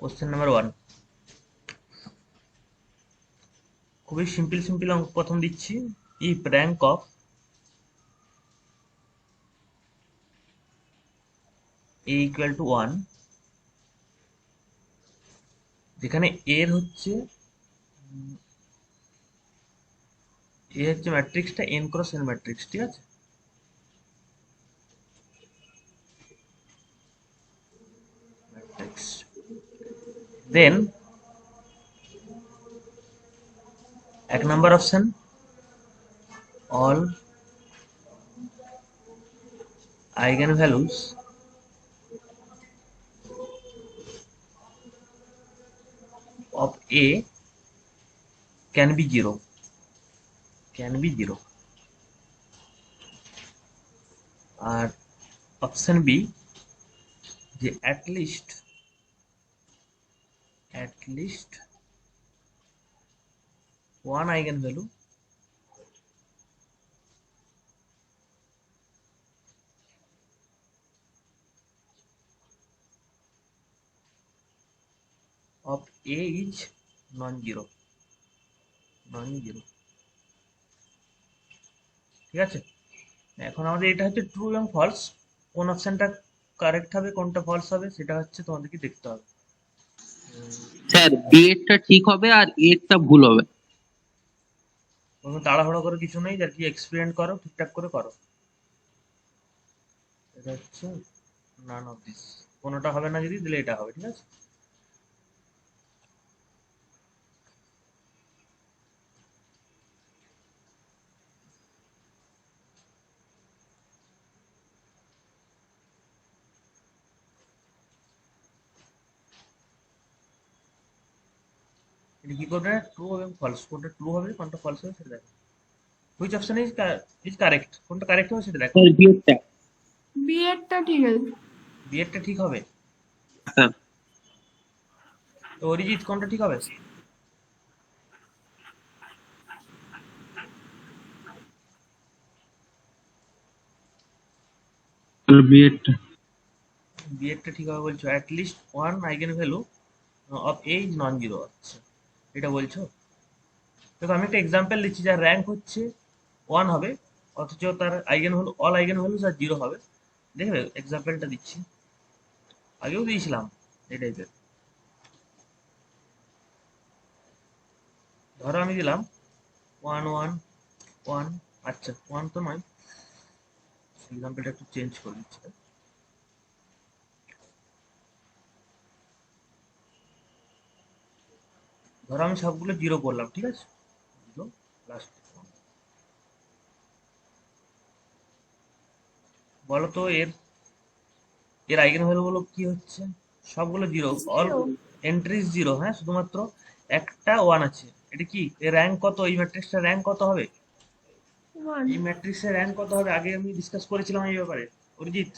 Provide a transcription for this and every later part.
Question number 1 খুবই simple অঙ্ক প্রথম দিচ্ছি। If rank of A equal to 1, যেখানে এর হচ্ছে ম্যাট্রিক্সটা n ক্রস n ম্যাট্রিক্স, ঠিক আছে। ম্যাট্রিক্স দেন এক number option, all eigen values of A can be 0, আর অপশন বি যে at least one eigen value of A is non-zero, ঠিক আছে। এখন আমাদের এটা হচ্ছে ট্রু এবং ফলস, কোন অপশনটা কারেক্ট হবে কোনটা ফলস হবে সেটা হচ্ছে তোমাদেরকে দেখতে হবে। স্যার বি এরটা ঠিক হবে আর এরটা ভুল হবে। কোনো তাড়াহুড়ো করে কিছু নেই, যার কি এক্সপেরিমেন্ট করো, ঠিকঠাক করে করো। এটা হচ্ছে নান অফ দিস, কোনোটা হবে না যদি দিলে এটা হবে, ঠিক আছে। এটা কি করবে, ট্রু এবং ফলস, কোনটা ট্রু হবে কোনটা ফলস হবে সেটা দেখো। হুইচ অপশন ইজ কারেক্ট, কোনটা কারেক্ট হবে সেটা দেখো। স্যার বি এরটা। বি এরটা ঠিক আছে। বি এরটা ঠিক হবে, স্যার তো অরিজিৎ কোনটা ঠিক হবে? বি এরটা। বি এরটা ঠিক হবে বলছো, at least one eigen value of A is non zero, আচ্ছা এটা বলছো। দেখো আমি একটা এক্সাম্পল দিচ্ছি, যার র্যাঙ্ক হচ্ছে ওয়ান হবে অথচ তার eigen value all eigen values are zero হবে। দেখবে এক্সাম্পলটা দিচ্ছি, আগেও দিয়েছিলাম এই টাইপের। ধরো আমি দিলাম ওয়ান ওয়ান ওয়ান, আচ্ছা ওয়ান তো নয়, এক্সাম্পলটা একটু চেঞ্জ করে দিচ্ছি। ধরো আমি সবগুলো জিরো করলাম, ঠিক আছে, জিরো লাস্ট। বলো তো এর এর আইগেন ভ্যালু গুলো কি হচ্ছে? সবগুলো zero, all zero. Entries zero, হ্যাঁ শুধুমাত্র একটা ওয়ান আছে। এটা কি এর র্যাঙ্ক কত, এই ম্যাট্রিক্সটার র্যাঙ্ক কত হবে? ওয়ান। এই ম্যাট্রিক্সের র্যাঙ্ক কত হবে আগে আমি ডিসকাস করেছিলাম এই ব্যাপারে, অরিজিৎ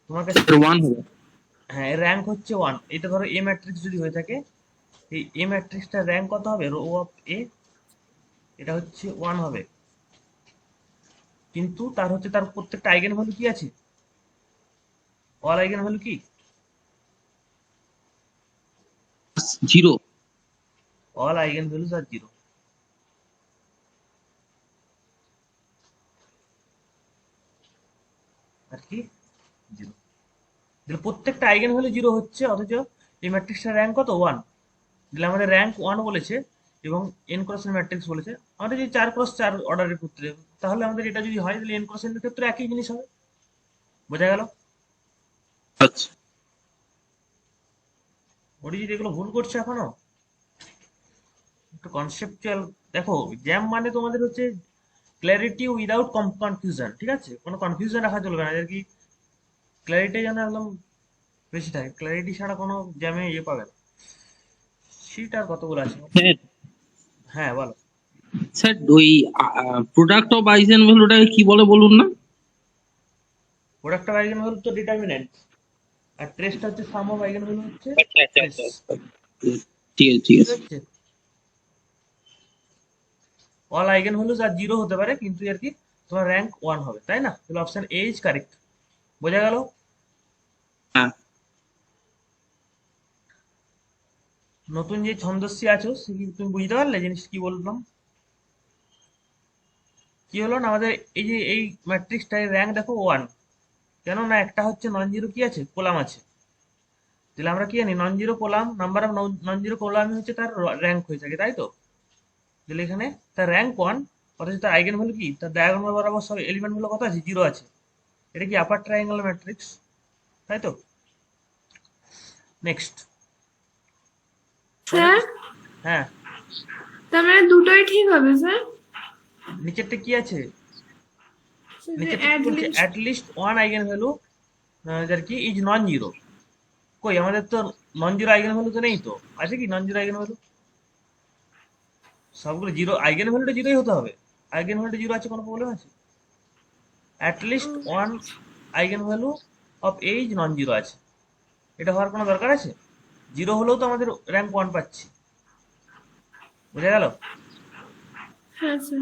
তোমার কাছে। স্যার ওয়ান হবে। হ্যাঁ এর র্যাঙ্ক হচ্ছে ওয়ান। এটা ধরো এ ম্যাট্রিক্স যদি হয়ে থাকে, এই এ ম্যাট্রিক্সটার র্যাঙ্ক কত হবে, রো অফ এ, এটা হচ্ছে ওয়ান হবে। কিন্তু তার হচ্ছে তার প্রত্যেকটা আইগেন ভ্যালু কি আছে, অল আইগেন ভ্যালু কি, zero. All eigen values are zero, আর কি জিরো। তাহলে প্রত্যেকটা আইগেন ভ্যালু জিরো হচ্ছে অথচ এই ম্যাট্রিক্সটার র্যাঙ্ক কত, ওয়ান। তাহলে আমাদের র্যাঙ্ক ওয়ান বলেছে এবং এন ক্রস এন ম্যাট্রিক্স বলেছে। আমাদের যদি চার ক্রস চার অর্ডারের ক্ষেত্রে, তাহলে আমাদের এটা যদি হয় তাহলে এন ক্রস এর ক্ষেত্রে একই জিনিস হবে। বোঝা গেল? আচ্ছা ওটি যদি এগুলো ভুল করছে এখনো, একটু কনসেপচুয়াল দেখো। জ্যাম মানে তোমাদের হচ্ছে ক্ল্যারিটি উইদাউট কনফিউশন, ঠিক আছে, কোনো কনফিউশন রাখা চলবে না, আর কি ক্ল্যারিটি যেন একদম বেশি থাকে। ক্ল্যারিটি ছাড়া কোনো জ্যামে ইয়ে পাবে না। সিট আর কতগুলো আছে? স্যার। হ্যাঁ বলো। স্যার ওই প্রোডাক্ট অফ আইজেন ভ্যালুটাকে কি বলে বলুন না। প্রোডাক্ট অফ আইগেন ভ্যালু তো ডিটারমিনেন্ট, আর ট্রেসটা হচ্ছে সাম অফ আইগেন ভ্যালু হচ্ছে আচ্ছা আচ্ছা ট্রেস, আচ্ছা আচ্ছা। ঠিক আছে ঠিক বুঝতে আছে। পারছি। All eigen values are zero হতে পারে কিন্তু আর কি তোমার র্যাঙ্ক ওয়ান হবে, তাই না? তাহলে অপশন এ ইজ কারেক্ট। বোঝা গেল? হ্যাঁ নতুন যে ছন্দস্যি আছো সে কি তুমি বুঝতে পারলে জিনিস কি বললাম? কি হলো না আমাদের এই যে এই ম্যাট্রিক্সটার র্যাঙ্ক দেখো 1, কেন না একটা হচ্ছে নন জিরো কি আছে, কলাম আছে। তাহলে আমরা কি জানি non zero column, number of non zero column হচ্ছে তার র্যাঙ্ক হয়ে থাকে, তাই তো? তাহলে এখানে তার র্যাঙ্ক 1, অথচ তার আইগেন ভ্যালু কি, তার ডায়াগোনাল বরাবর সব এলিমেন্ট গুলো কত আছে, 0 আছে। এটা কি আপার ট্রায়াঙ্গেল ম্যাট্রিক্স, তাই তো? নেক্সট। স্যার হ্যাঁ, তার মানে দুটোই ঠিক হবে স্যার? নিচেরটা কি আছে, যে নিচেরটা কি অ্যাট বলছে, least at least one eigen value যার কি ইজ নন জিরো। কই আমাদের তো নন জিরো আইগেন ভ্যালু তো নেই, তো আছে কি নন জিরো আইগেন ভ্যালু? সবগুলো জিরো, আইগেন ভ্যালুটা জিরোই হতে হবে। আইগেন ভ্যালুটা জিরো আছে, কোনো প্রবলেম আছে? At least one eigen value of age non zero আছে, এটা হওয়ার কোনো দরকার আছে? জিরো হলেও তো আমাদের র্যাঙ্ক 1 পাচ্ছি, বুঝা গেল? হ্যাঁ sir.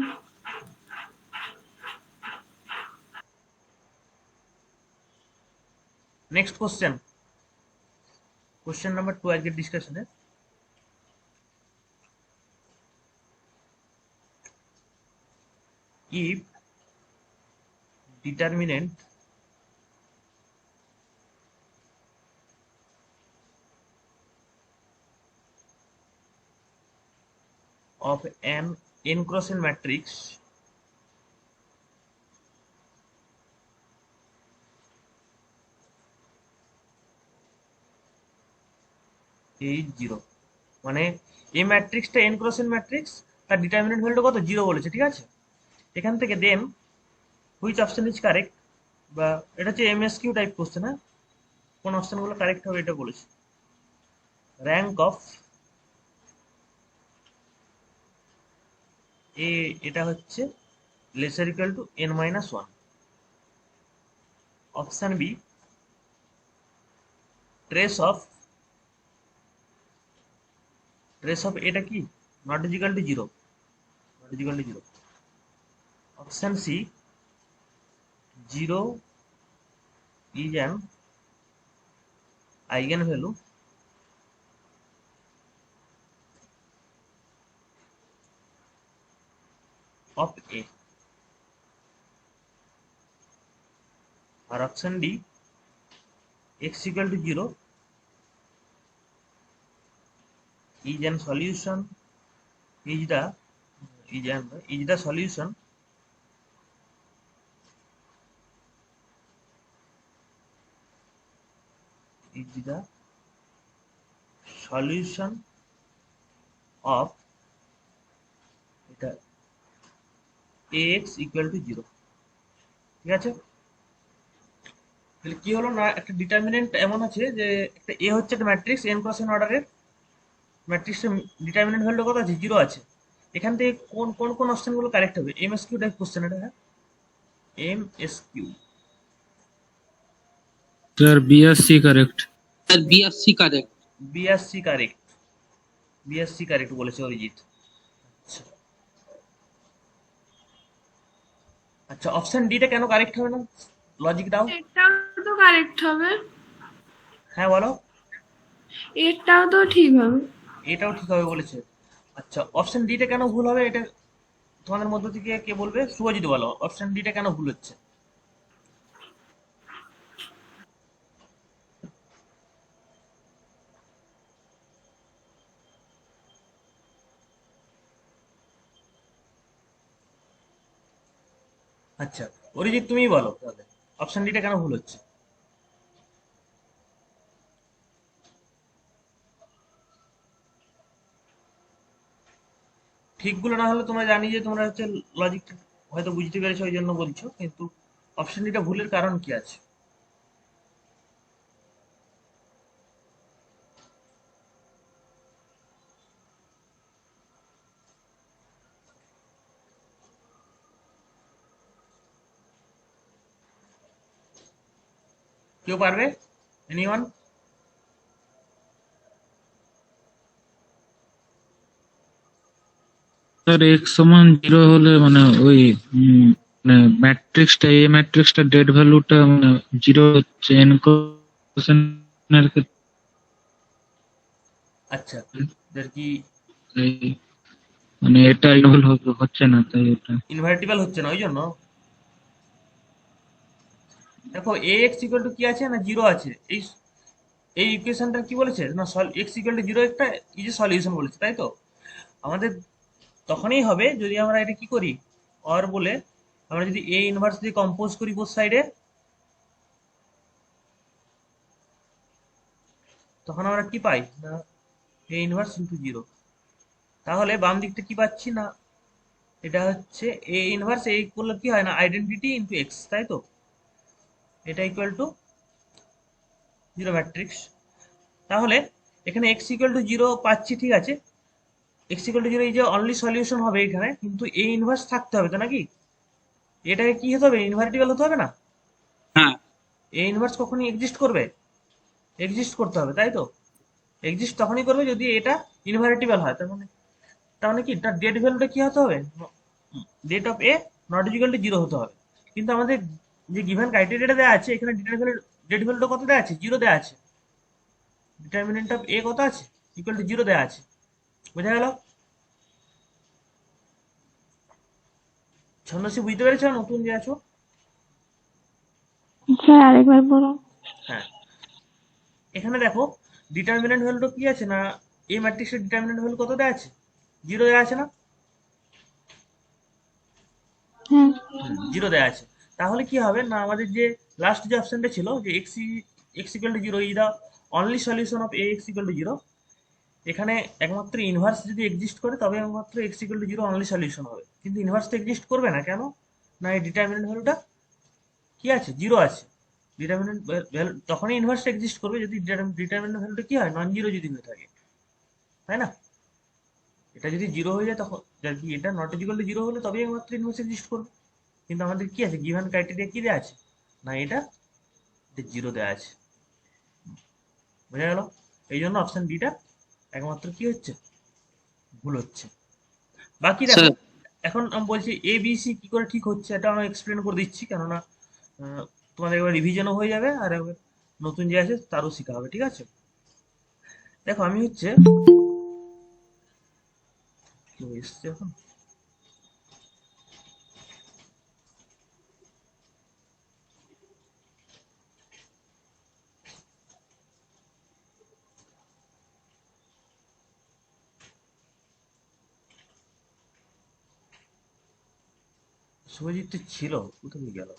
Next question, question number 2 আজকের ডিসকাশনে। if determinant of an n cross n matrix is 0, মানে এই ম্যাট্রিক্সটা n ক্রস n ম্যাট্রিক্স, তার ডিটারমিনেন্ট ভ্যালুটা কত, 0 বলেছে, ঠিক আছে? এখান থেকে then which option is correct, বা এটা হচ্ছে এমএসকিউ টাইপ কোশ্চেন, হ্যাঁ, কোন অপশনগুলো কারেক্ট হবে এটা বলেছে। র্যাঙ্ক অফ এ, এটা হচ্ছে lesser equal to n minus 1। Option B trace of এটা কি, not equal to 0, not equal to 0। Option C 0 is an eigenvalue of A, আর option D x equal to 0 is an solution, is the solution is the solution of এটা ax equal to 0, ঠিক আছে? তাহলে কি হলো না, একটা determinant এমন আছে যে একটা এ হচ্ছে একটা ম্যাট্রিক্স n ক্রস n অর্ডারের, ম্যাট্রিক্সের ডিটারমিনেন্ট ভ্যালু কত আছে, 0 আছে। এখান থেকে কোন কোন কোন অপশনগুলো কারেক্ট হবে, এমএসকিউ টাইপ কোশ্চেন এটা, হ্যাঁ, এমএসকিউ। Sir, BSc correct. Sir BSc correct. BSc correct, BSc correct বলেছে অরিজিৎ। আচ্ছা, আচ্ছা, অপশন ডিটা কেন কারেক্ট হবে না, লজিক দাও। এটাও তো কারেক্ট হবে, হ্যাঁ বলো। এটাও তো ঠিক হবে। এটাও ঠিক হবে বলেছে। আচ্ছা, অপশন ডিটা কেন ভুল হবে, এটা তোমাদের মধ্য থেকে কে বলবে, শুভজিৎ বলো, অপশন ডিটা কেন ভুল হচ্ছে? আচ্ছা, অরিজিৎ তুমিই বলো তাহলে, অপশন ডিটা কেন ভুল হচ্ছে? ঠিকগুলো না হলে তোমরা জানি যে তোমরা হচ্ছে লজিক হয়তো বুঝতে পেরেছো ওই জন্য বলছো, কিন্তু অপশন ডিটা ভুলের কারণ কি আছে? কেউ পারবে, এনিওয়ান? স্যার x সমান 0 হলে মানে ওই মানে ম্যাট্রিক্সটা এই ম্যাট্রিক্সটা ডেট ভ্যালুটা মানে 0 হচ্ছে n ক্রস n এর ক্ষেত্রে। আচ্ছা, এদের কি এই মানে এটা ইনভলভ হচ্ছে না, তাই এটা। ইনভার্টিবল হচ্ছে না ওই জন্য। দেখো এ এক্স ইকুয়াল টু কি আছে না 0 আছে। এই ইকুয়েশনটা কি বলেছে না এক্স ইকুয়াল টু 0 একটা ইজ এ সলিউশন বলেছে, তাই তো? আমাদের তখনই হবে যদি আমরা এটা কি করি, অর বলে আমরা যদি এ ইনভার্স দিয়ে কম্পোজ করি বোথ সাইডে, তখন আমরা কি পাই না এ ইনভার্স ইন্টু 0। তাহলে বাম দিকটা কি পাচ্ছি না, এটা হচ্ছে এ ইনভার্স এ ইকুয়াল কি হয় না আইডেন্টিটি ইন্টু এক্স, তাই তো? এটা ইকুয়াল টু 0 ম্যাট্রিক্স। তাহলে এখানে এক্স ইকুয়াল টু 0 পাচ্ছি, ঠিক আছে। এক্স ইকুয়াল টু 0 এই যে অনলি সলিউশন হবে এখানে, কিন্তু এ ইনভার্স থাকতে হবে তো নাকি? এটাকে কি হতে হবে, ইনভার্টিবল হতে হবে না? হ্যাঁ এ ইনভার্স কখনই এক্সিস্ট করবে, এক্সিস্ট করতে হবে, তাই তো? এক্সিস্ট তখনই করবে যদি এটা ইনভার্টিবল হয়। তার মানে কি তার ডেট ভ্যালুটা কি হতে হবে, det of A not equal to 0 হতে হবে। কিন্তু আমাদের যে গিভেন ক্রাইটেরিয়াটা দেওয়া আছে এখানে ডেট ভ্যালুটা কত দেওয়া আছে, 0 দেওয়া আছে। ডিটারমিনেন্ট অফ এ কত আছে, ইকুয়াল টু 0 দেওয়া আছে। বোঝা গেল? ছন্দসী বুঝতে পেরেছো নতুন যে আছো? স্যার আরেকবার বলুন। হ্যাঁ, এখানে দেখো ডিটারমিনেন্ট ভ্যালুটা কি আছে না এ ম্যাট্রিক্সের ডিটারমিনেন্ট ভ্যালু কত দেওয়া আছে, 0 দেওয়া আছে না? হ্যাঁ 0 দেওয়া আছে। তাহলে কি হবে না আমাদের যে লাস্ট যে অপশনটা ছিল যে x equal to 0 is the only solution of A x equal to 0, এখানে একমাত্র ইনভার্স যদি এক্সিস্ট করে তবে একমাত্র x equal to 0 only solution হবে। কিন্তু ইনভার্স তো এক্সিস্ট করবে না, কেন না এই ডিটারমিনেন্ট ভ্যালুটা কি আছে, 0 আছে। ডিটারমিনেন্ট ভ্যালু তখনই ইনভার্স এক্সিস্ট করবে যদি ডিটারমিনেন্ট ভ্যালুটা কি হয়, নন জিরো যদি হয়ে থাকে, তাই না? এটা যদি 0 হয়ে যায় তখন আর কি এটা নট ইকুয়াল টু 0 হলে তবেই একমাত্র ইনভার্স এক্সিস্ট করবে। কিন্তু আমাদের কি আছে, গিভেন ক্রাইটেরিয়া কি দেওয়া আছে না এটা 0 দেওয়া আছে। বোঝা গেল? এই জন্য অপশন ডিটা একমাত্র কি হচ্ছে, ভুল হচ্ছে। বাকি দেখো, স্যার। এখন আমি বলছি এ বি সি কি করে ঠিক হচ্ছে এটা আমি এক্সপ্লেন করে দিচ্ছি, কেননা তোমাদের এবার রিভিশনও হয়ে যাবে আর এবার নতুন যে আছে তারও শেখা হবে, ঠিক আছে? দেখো আমি হচ্ছে কি এসছে এখন, শুভজিৎ তো ছিল, কোথায় গেল?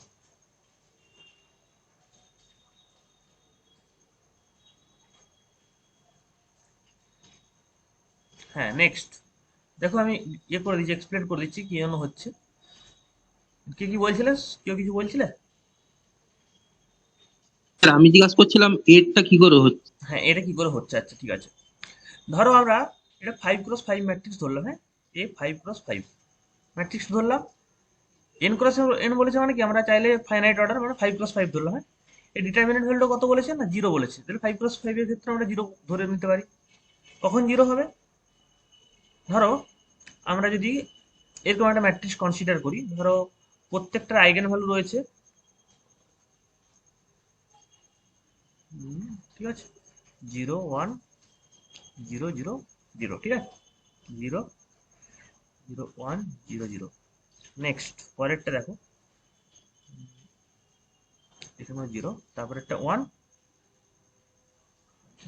হ্যাঁ নেক্সট দেখো আমি ইয়ে করে দিচ্ছি, এক্সপ্লেন করে দিচ্ছি কি জন্য হচ্ছে। কে কি বলছিলে, কেউ কিছু বলছিলে? স্যার আমি জিজ্ঞাসা করছিলাম এরটা কি করে হচ্ছে। হ্যাঁ এটা কি করে হচ্ছে, আচ্ছা ঠিক আছে। ধরো আমরা এটা 5x5 ম্যাট্রিক্স ধরলাম, হ্যাঁ এ 5x5 ম্যাট্রিক্স ধরলাম। এন ক্রস এন বলেছে মানে কি আমরা চাইলে ফাইনাইট অর্ডার মানে 5x5 ধরলাম, হ্যাঁ। এই ডিটারমিনেন্ট ভ্যালুটা কত বলেছে না 0 বলেছে, তাহলে 5x5 এর ক্ষেত্রে আমরা 0 ধরে নিতে পারি। কখন 0 হবে, ধরো আমরা যদি এরকম একটা ম্যাট্রিক্স কনসিডার করি, ধরো প্রত্যেকটার আইগেন ভ্যালু রয়েছে, ঠিক আছে, 0 1 0 0 0, ঠিক আছে, 0 0 1 0 0। নেক্সট পরেরটা দেখো, এখানে 0 তারপর একটা 1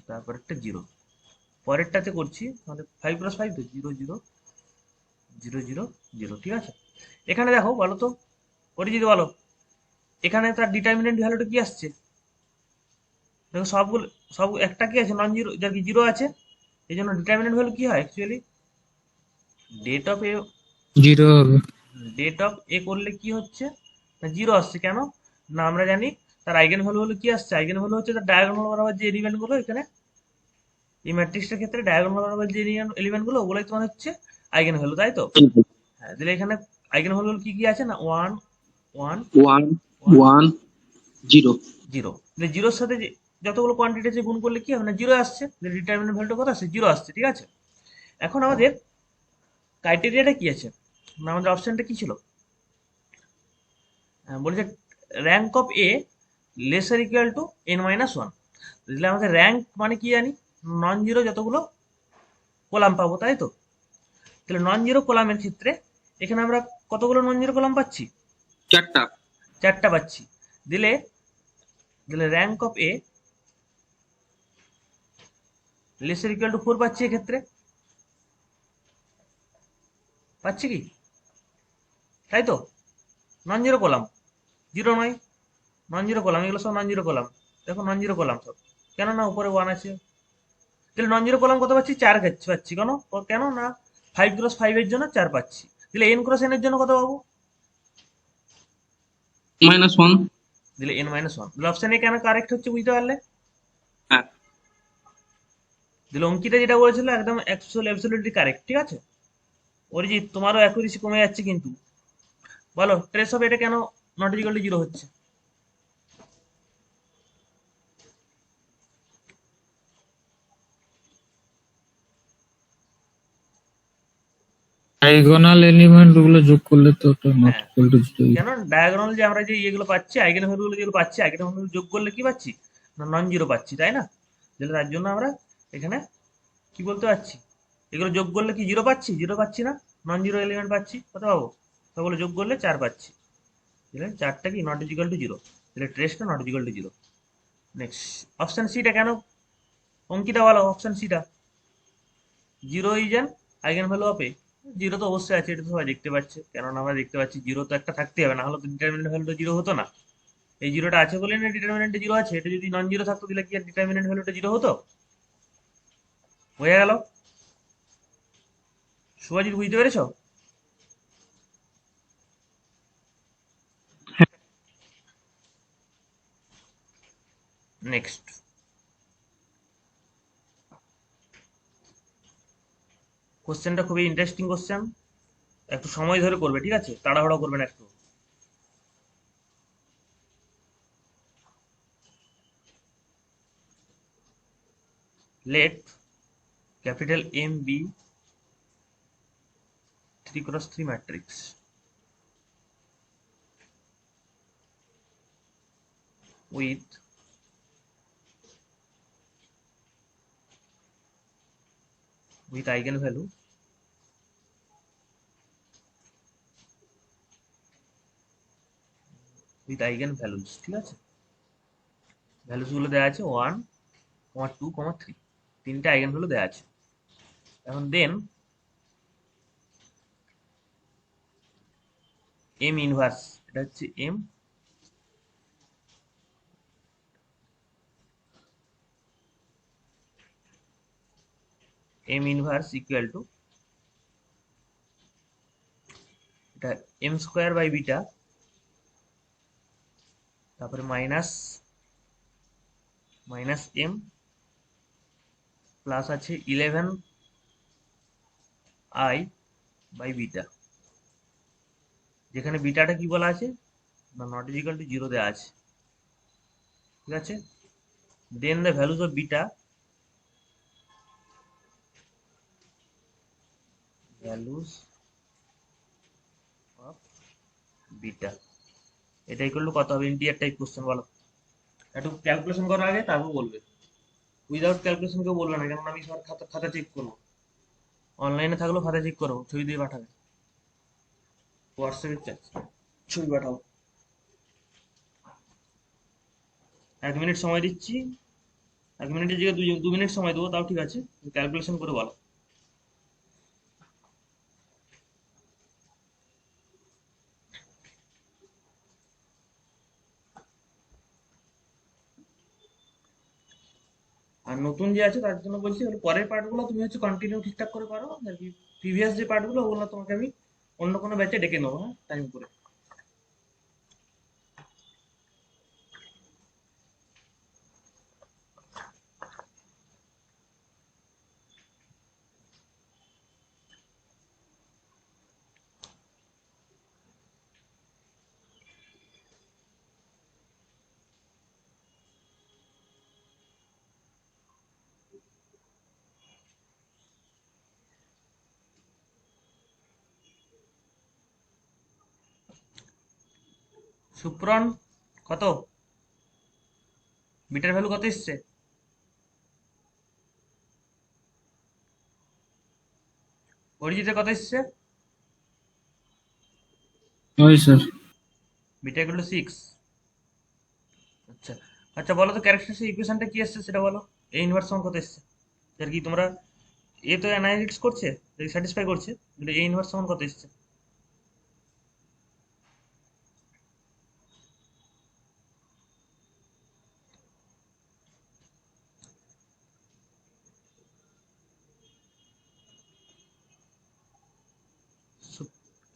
তারপর একটা 0। পরেরটাতে করছি তাহলে 5x5 তো 0 0 0 0 0, ঠিক আছে। এখানে দেখো বলো তো, ওটা যদি বলো এখানে তার ডিটারমিনেন্ট ভ্যালুটা কি আসছে, দেখো সবগুলো সব একটা কি আছে নন জিরো, যার কি 0 আছে, এই জন্য ডিটারমিনেন্ট ভ্যালু কি হয় অ্যাকচুয়ালি ডেট অফ এ। 0 হবে। ডেট অফ এ করলে কি হচ্ছে না 0 আসছে, কেন না আমরা জানি তার আইগেন ভ্যালু হলো কি আসছে, আইগেন ভ্যালু হচ্ছে তার ডায়াগোনাল বরাবর যে এলিমেন্ট গুলো এখানে এই ম্যাট্রিক্সটার ক্ষেত্রে ডায়াগোনাল বরাবর যে এলিমেন্ট গুলো ওগুলোই তোমার হচ্ছে আইগেন ভ্যালু, তাই তো? হ্যাঁ তাহলে এখানে আইগেন ভ্যালু কি কি আছে না 1 1 1 1 1 0। 0, তাহলে জিরোর সাথে যতগুলো কোয়ান্টিটি আছে গুণ করলে কি হবে না 0 আসছে, ডিটারমিনেন্ট ভ্যালুটা কত আসছে 0 আসছে, ঠিক আছে। এখন আমাদের ক্রাইটেরিয়াটা কি আছে না আমাদের অপশনটা কি ছিল, বলেছে rank of A laser equal two n-1। তাহলে আমাদের র্যাঙ্ক মানে কি জানি নন জিরো যতগুলো কলাম পাবো, তাই তো? তাহলে নন জিরো কলামের ক্ষেত্রে এখানে আমরা কতগুলো নন জিরো কলাম পাচ্ছি? 4টা। 4টা পাচ্ছি। দিলে দিলে rank of A laser equal two 4 পাচ্ছি এক্ষেত্রে, পাচ্ছি কি? তাই তো? নন জিরো কলাম, জিরো নয়, নন জিরো কলাম, এগুলো সব নন জিরো কলাম। দেখো নন জিরো কলাম সব, কেন না উপরে 1 আছে। তাহলে নন জিরো কলাম কত পাচ্ছি? 4 পাচ্ছি। কেন না 5 ক্রস 5 এর জন্য 4 পাচ্ছি। তাহলে n ক্রস n এর জন্য কত পাবো? -1। দিলে n মাইনাস ওয়ান। তাহলে অপশন এ কেন কারেক্ট হচ্ছে বুঝতে পারলে? হ্যাঁ। দিলে অঙ্কিতা যেটা বলেছিল একদম অ্যাবসলিউটলি কারেক্ট, ঠিক আছে? অরিজিৎ তোমারও অ্যাকুরেসি কমে যাচ্ছে কিন্তু। বলো ট্রেস অফ এটা কেন নট ইকুয়াল টু জিরো হচ্ছে? ডায়াগোনাল এলিমেন্ট গুলো যোগ করলে তো ওটা নট হ্যাঁ, ইকুয়াল টু জিরো। কেন ডায়াগোনাল যে আমরা যে ইয়েগুলো পাচ্ছি, আইগেন ভ্যালুগুলো যেগুলো পাচ্ছি, আইগেন ভ্যালু যোগ করলে কি পাচ্ছি? না নন জিরো পাচ্ছি, তাই না? তাহলে তার জন্য আমরা এখানে কি বলতে পারছি? এগুলো যোগ করলে কি জিরো পাচ্ছি? জিরো পাচ্ছি না, নন জিরো এলিমেন্ট পাচ্ছি। কত পাবো? সবগুলো যোগ করলে 4 পাচ্ছি। তাহলে 4টা কি নট ইকুয়াল টু জিরো। তাহলে ট্রেসটা not equal to zero. Next option সিটা কেন অঙ্কিতা বলো? অপশন সিটা zero is an eigen value of A. Zero তো অবশ্যই আছে, এটা তো সবাই দেখতে পাচ্ছে, কেননা আমরা দেখতে পাচ্ছি জিরো তো একটা থাকতে হবে, না হলে তো ডিটারমিনেন্ট ভ্যালুটা জিরো হতো না। এই জিরোটা আছে বলে না ডিটারমিনেন্টে জিরো আছে। এটা যদি নন জিরো থাকতো তাহলে কি আর ডিটারমিনেন্ট ভ্যালুটা জিরো হতো? হয়ে গেল। শুভজিৎ বুঝতে পেরেছো? নেক্সট কোশ্চেনটা খুবই ইন্টারেস্টিং কোশ্চেন, একটু সময় ধরে করবে, ঠিক আছে? তাড়াহুড়ো করবে না একটু। Let capital M be 3 x 3 matrix with eigenvalue with eigenvalues, ঠিক আছে? ভ্যালুস গুলো দেওয়া আছে 1, 2, 3, তিনটে আইগেন ভ্যালু দেওয়া আছে। এখন দেন এম ইনভার্স, এটা হচ্ছে এম ইনভার্স ইকুয়াল টু এটা এম স্কোয়ার বাই বিটা, তারপরে মাইনাস এম প্লাস আছে 11i বাই বিটা, যেখানে বিটাটা কি বলা আছে না নট ইকুয়াল টু জিরো দেওয়া আছে, ঠিক আছে? Then the values of beta, values of beta, এটা ইকুয়াল টু কত হবে? ইন্টিজার টাইপ কোশ্চেন, বলো। একটু ক্যালকুলেশন করার আগে তারপর বলবে, উইদাউট ক্যালকুলেশন কেউ বলবে না, কেন আমি সবার খাতা খাতা চেক করবো। অনলাইনে থাকলেও খাতা চেক করবো, ছবি দিয়ে পাঠাবে, হোয়াটসঅ্যাপে ছবি পাঠাও। 1 মিনিট সময় দিচ্ছি, 1 মিনিটের জায়গায় 2 মিনিট সময় দেবো, তাও ঠিক আছে। ক্যালকুলেশন করে বলো। আর নতুন যে আছে তার জন্য বলছি, হলো পরের পার্টগুলো তুমি হচ্ছে কন্টিনিউ ঠিকঠাক করে পারো, আর কি প্রিভিয়াস যে পার্টগুলো ওগুলো তোমাকে আমি অন্য কোনো ব্যাচে ডেকে নেবো, হ্যাঁ, টাইম করে। সুপ্রন কত? বিটার ভ্যালু কত এসছে? অরিজিতে কত এসছে? ওই স্যার। Beta equal to 6। আচ্ছা আচ্ছা, বলো তো ক্যারেক্টারিস্টিক ইকুয়েশনটা কি এসছে সেটা বলো। এ ইনভার্স সমান কত এসছে? এর কি তোমরা, এ তো অ্যানালাইসিস করছে, স্যাটিসফাই করছে, কিন্তু এ ইনভার্স সমান কত এসছে?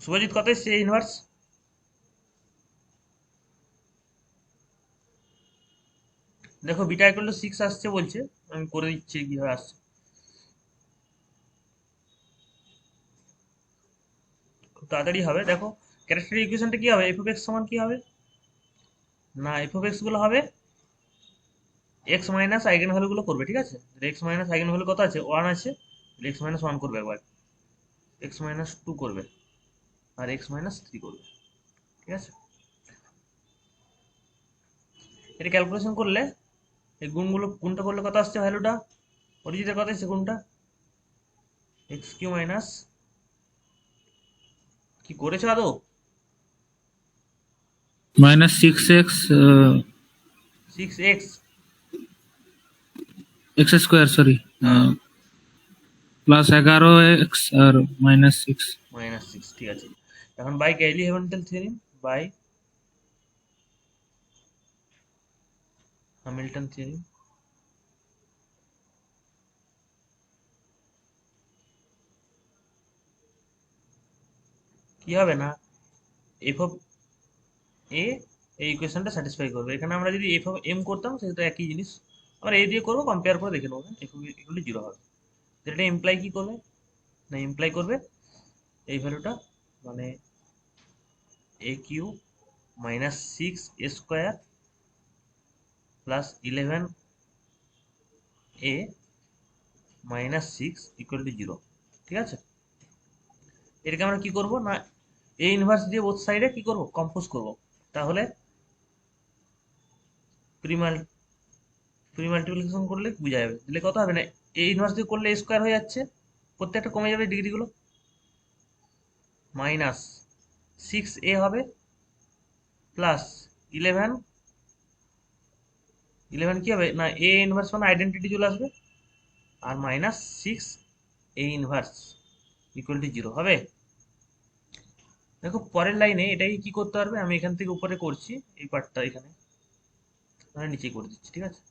শুভজিৎ কত এসছে এ ইনভার্স? দেখো বিটা ইকুয়াল টু 6 আসছে বলছে, আমি করে দিচ্ছি কিভাবে আসছে। খুব তাড়াতাড়ি হবে, দেখো ক্যারেক্টারিস্টিক ইকুয়েশনটা কি হবে, এফ অফ এক্স সমান কি হবে? না, এফ অফ এক্স গুলো হবে এক্স মাইনাস আইগেন ভ্যালু গুলো করবে, ঠিক আছে? এক্স মাইনাস আইগেন ভ্যালু কত আছে? 1 আছে। এক্স মাইনাস 1 করবে একবার, এক্স মাইনাস 2 করবে, আর এক্স মাইনাস 3 করবে, ঠিক আছে? এটা ক্যালকুলেশন করলে এই গুণটা করলে কত আসছে ভ্যালুটা? অরিজিটের কত এসছে গুণটা? এক্স কিউ মাইনাস, কি করেছো আদৌ? -6x 6x x² sorry, +11x আর -6। মাইনাস 6, ঠিক আছে। এখন by Cayley Hamilton theorem, by Hamilton theorem কি হবে না, এফ অফ এ এই ইকুয়েশনটা স্যাটিসফাই করবে। এখানে আমরা যদি এফ অফ এম করতাম সেটা তো একই জিনিস, আমরা এ দিয়ে করবো, কম্পেয়ার করে দেখে নেবো এফ ইকুয়াল টু 0 হবে। এটা ইমপ্লাই কি করবে, না ইমপ্লাই করবে এই ভ্যালুটা, মানে A Q minus 6 a² plus 11 a minus 6 equal to 0, ঠিক আছে? এটাকে আমরা কি করব না, এ ইনভার্স দিয়ে বোথ সাইডে কি করব, কম্পোজ করব। তাহলে প্রিমাল প্রিমাল্টিপ্লিকেশন করলে বোঝা যাবে, তাহলে কত হবে না, এ ইনভার্স দিয়ে করলে স্কোয়ার হয়ে যাচ্ছে, প্রত্যেকটা কমে যাবে ডিগ্রিগুলো, মাইনাস 6a হবে প্লাস 11 11 কি হবে না, এ ইনভার্স মানে আইডেন্টিটি চলে আসবে, আর minus 6 A inverse equal to 0 হবে। দেখো পরের লাইনে এটাই কি করতে পারবে, আমি এখান থেকে উপরে করছি এই পার্টটা, এখানে মানে নিচে করে দিচ্ছি, ঠিক আছে?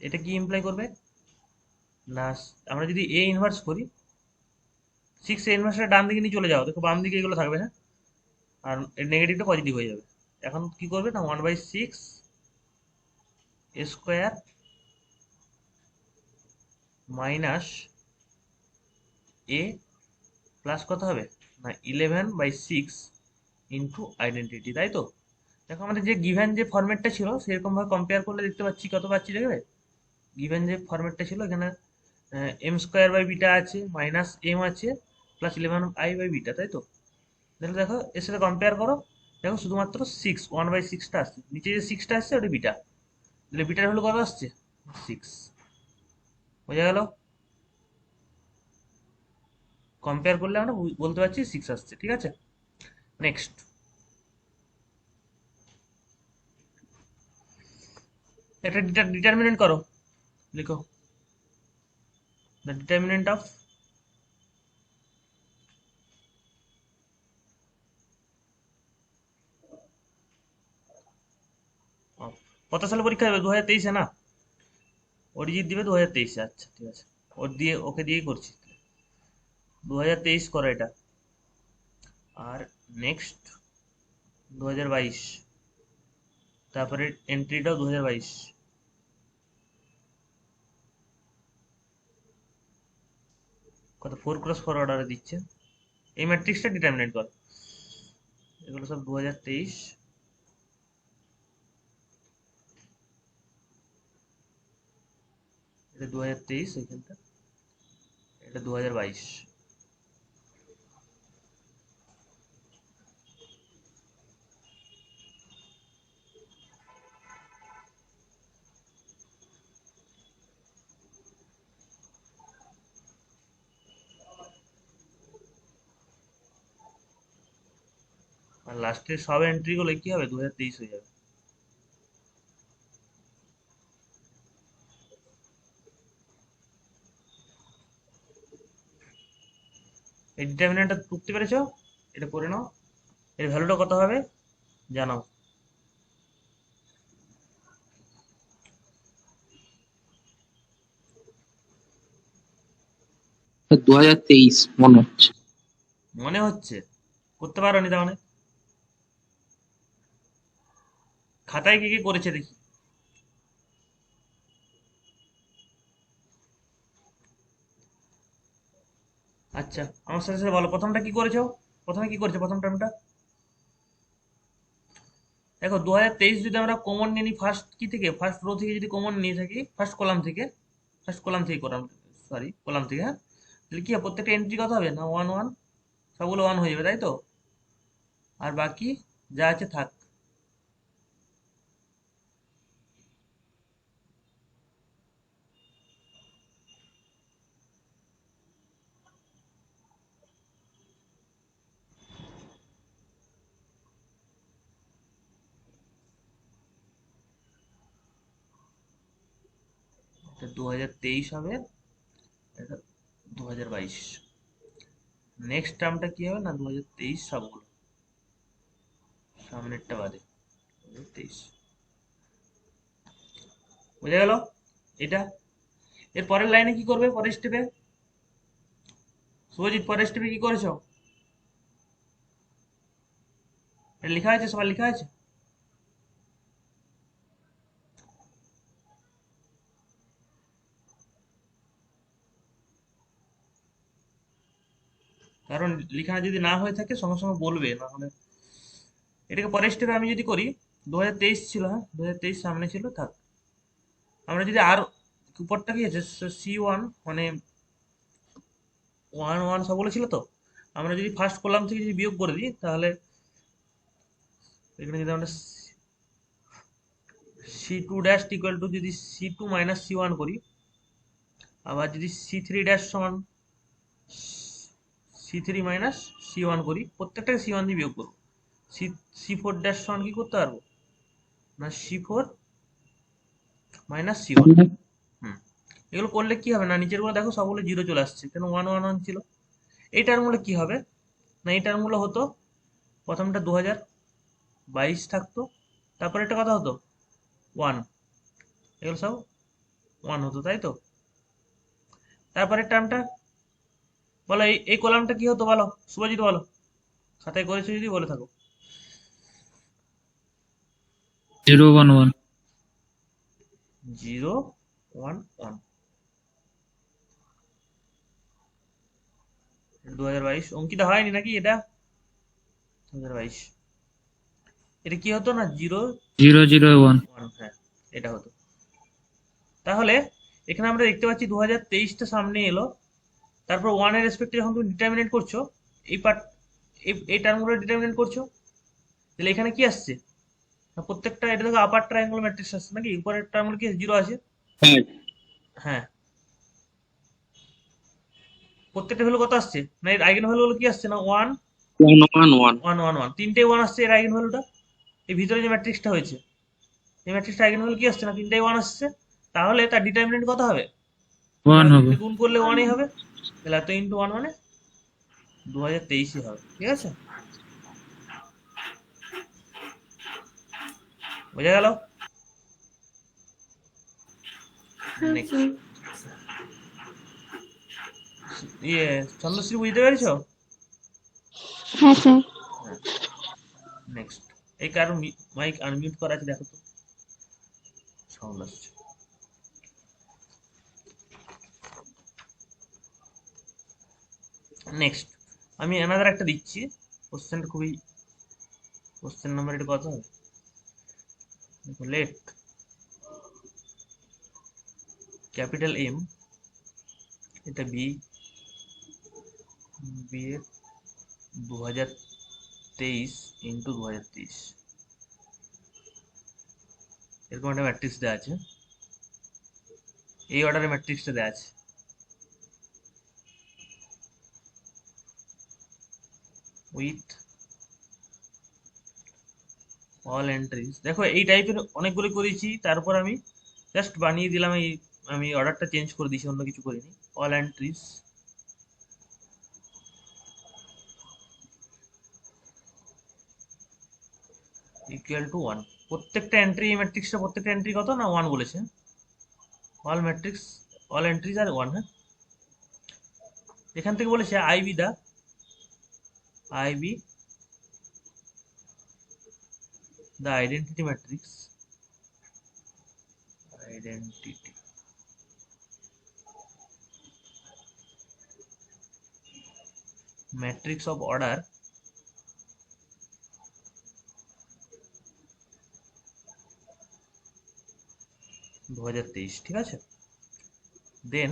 এটা কি ইমপ্লাই করবে না, আমরা যদি এ ইনভার্স করি, 6 এ ইনভার্সের ডান দিকে নিয়ে চলে যাও, দেখো বাম দিকে এগুলো থাকবে, হ্যাঁ, আর নেগেটিভটা পজিটিভ হয়ে যাবে। এখন কি করবে না, 1/6 স্কোয়ার মাইনাস এ প্লাস কত হবে না, 11/6 ইন্টু আইডেন্টিটি, তাই তো? দেখো আমাদের যে গিভেন যে ফরম্যাটটা ছিল সেরকম ভাবে কম্পেয়ার করলে দেখতে পাচ্ছি, কত পাচ্ছি দেখবে, গিভেন যে ফরম্যাটটা ছিল এখানে এম স্কোয়ার বাই বিটা আছে, মাইনাস এম আছে, প্লাস 11i/বিটা, তাই তো? তাহলে দেখো এর সাথে কম্পেয়ার করো, দেখো শুধুমাত্র 1/6টা আসছে, নিচে যে 6টা আসছে ওটা বিটা, তাহলে বিটার হলো কত আসছে, 6। বোঝা গেল? কম্পেয়ার করলে আমরা বলতে পারছি 6 আসছে, ঠিক আছে? নেক্সট, একটা ডিটারমিনেন্ট করো, লিখো দ্য ডিটারমিনেন্ট অফ কত সালে পরীক্ষা দেবে, 2023-এ না? অরিজিৎ দিবে 2023-এ, আচ্ছা ঠিক আছে, ওকে দিয়েই করছি। 2023 করো এটা, আর নেক্সট 2022, তারপরে এন্ট্রিটাও 2022। কত 4x4 অর্ডারে দিচ্ছে, এই ম্যাট্রিক্সটা ডিটারমিনেট কর, এগুলো সব 2023, এটা 2023 এখানটা, এটা 2022। আর লাস্টের সব এন্ট্রি গুলো কি হবে 2023 হয়ে যাবে। এই ডিটারমিনেন্টটা করতে পেরেছো? এটা করে নাও। এর ভ্যালুটা কত হবে জানাও। 2023 মনে হচ্ছে। মনে হচ্ছে করতে পারো নি তার মানে? খাতায় কি কি করেছে দেখি। আচ্ছা আমার সাথে সাথে বলো প্রথমটা কি করেছো। প্রথমে কি করেছো প্রথম টার্মটা? দেখো 2023 যদি আমরা কমন নিয়ে নিই ফার্স্ট কি থেকে, ফার্স্ট রো থেকে যদি কমন নিয়ে থাকি, ফার্স্ট কলাম থেকে কলাম, সরি কলাম থেকে, হ্যাঁ, তাহলে কি হবে প্রত্যেকটা এন্ট্রি কত হবে না 1 1, সবগুলো 1 হয়ে যাবে তাই তো। আর বাকি যা আছে থাক। এটা 2023 হবে, এটা 2022। নেক্সট টার্মটা কি হবে না 2023 সবগুলো, সামনেরটা বাদে 2023। বোঝা গেল এটা? এর পরের লাইনে কি করবে পরের স্টেপে? শুভজিৎ পরের স্টেপে কি করেছো? এটা লেখা আছে, সবার লেখা আছে? কারণ লেখা যদি না হয়ে থাকে সঙ্গে সঙ্গে বলবে, না হলে। এটাকে পরের স্টেপে আমি যদি করি, 2023 ছিল, হ্যাঁ 2023 সামনে ছিল, থাক। আমরা যদি আর উপরটা কি আছে C1, মানে 1 1 সবগুলো ছিল তো, আমরা যদি ফার্স্ট কলাম থেকে যদি বিয়োগ করে দিই তাহলে এখানে যদি আমরা C2 ড্যাশ ইকুয়াল টু যদি C2 মাইনাস C1 করি, আবার যদি C3 ড্যাশ সমান C3 মাইনাস C1 করি, প্রত্যেকটাকে C1 দিয়ে বিয়োগ করবো। C4 ড্যাশ সমান কি করতে পারবো না C4 মাইনাস C1। হুম, এগুলো করলে কি হবে না নিচের গুলো দেখো সবগুলো জিরো চলে আসছে, কেন 1 1 1 ছিল। এইটার মূলে কি হবে না, এইটার মূলে হতো প্রথমটা 2022 থাকতো, তারপরে একটা কথা হতো 1, এগুলো সব 1 হতো তাই তো। তারপরে টার্মটা বলো, এই এই কলামটা কি হতো বলো, শুভজিৎ বলো, খাতায় করেছো যদি বলে থাকো। 0 1 1। 0 1 1, 2022 অঙ্কিতা হয়নি নাকি এটা? 2022 এটা কি হতো না 0 0 0 1। 1, হ্যাঁ এটা হতো। তাহলে এখানে আমরা দেখতে পাচ্ছি 2023টা সামনে এলো, তারপর 1 এর রেসপেক্টে যখন তুমি ডিটারমিনেট করছো, এই পার্ট এই টার্মগুলো ডিটারমিনেট করছো, তাহলে এখানে কি আসছে না প্রত্যেকটা, এটা দেখো আপার ট্রায়াঙ্গল ম্যাট্রিক্স আসছে নাকি, উপরের টার্মগুলো কি 0 আছে? হ্যাঁ, হ্যাঁ, প্রত্যেকটা ভ্যালু কত আসছে না, এর আইগেন ভ্যালু গুলো কি আসছে না 1 1 1 1। 1 1 1, তিনটে 1 আসছে এর আইগেন ভ্যালুটা। এই ভিতরে যে ম্যাট্রিক্সটা হয়েছে, এই ম্যাট্রিক্সটা আইগেন ভ্যালু কি আসছে না তিনটেই 1 আসছে। তাহলে তার ডিটারমিনেন্ট কত হবে? 1 হবে। গুণ করলে 1ই হবে, তাহলে এত ইন্টু 1 মানে 2023ই হবে, ঠিক আছে? বোঝা গেল? হ্যাঁ নেক্সট, স্যার। ইয়ে চন্দ্রশ্রী বুঝতে পেরেছো? হ্যাঁ স্যার। হ্যাঁ, নেক্সট। এই কারণ মাইক আনমিউট করা আছে দেখো তো, সাউন্ড আসছে। নেক্সট আমি অ্যানাদার একটা দিচ্ছি, কোশ্চেনটা খুবই, কোশ্চেন নাম্বার এটা কত হবে দেখো, লেট ক্যাপিটাল এম, এটা বি, বি এর 2023 ইন্টু 2023, এরকম একটা ম্যাট্রিক্স দেওয়া আছে, এই অর্ডারে ম্যাট্রিক্সটা দেওয়া আছে। উইথ অল এন্ট্রিজ, দেখো এই টাইপের অনেকগুলো করেছি, তারপর আমি জাস্ট বানিয়ে দিলাম এই, আমি অর্ডারটা চেঞ্জ করে দিয়েছি, অন্য কিছু করিনি। অল এন্ট্রিজ ইকুয়াল টু 1, প্রত্যেকটা এন্ট্রি, এই ম্যাট্রিক্সটা প্রত্যেকটা এন্ট্রি কত না 1 বলেছে। অল ম্যাট্রিক্স, অল এন্ট্রিজ আর 1, হ্যাঁ। এখান থেকে বলেছে I be the identity matrix, identity matrix of order 2023, ঠিক আছে। Then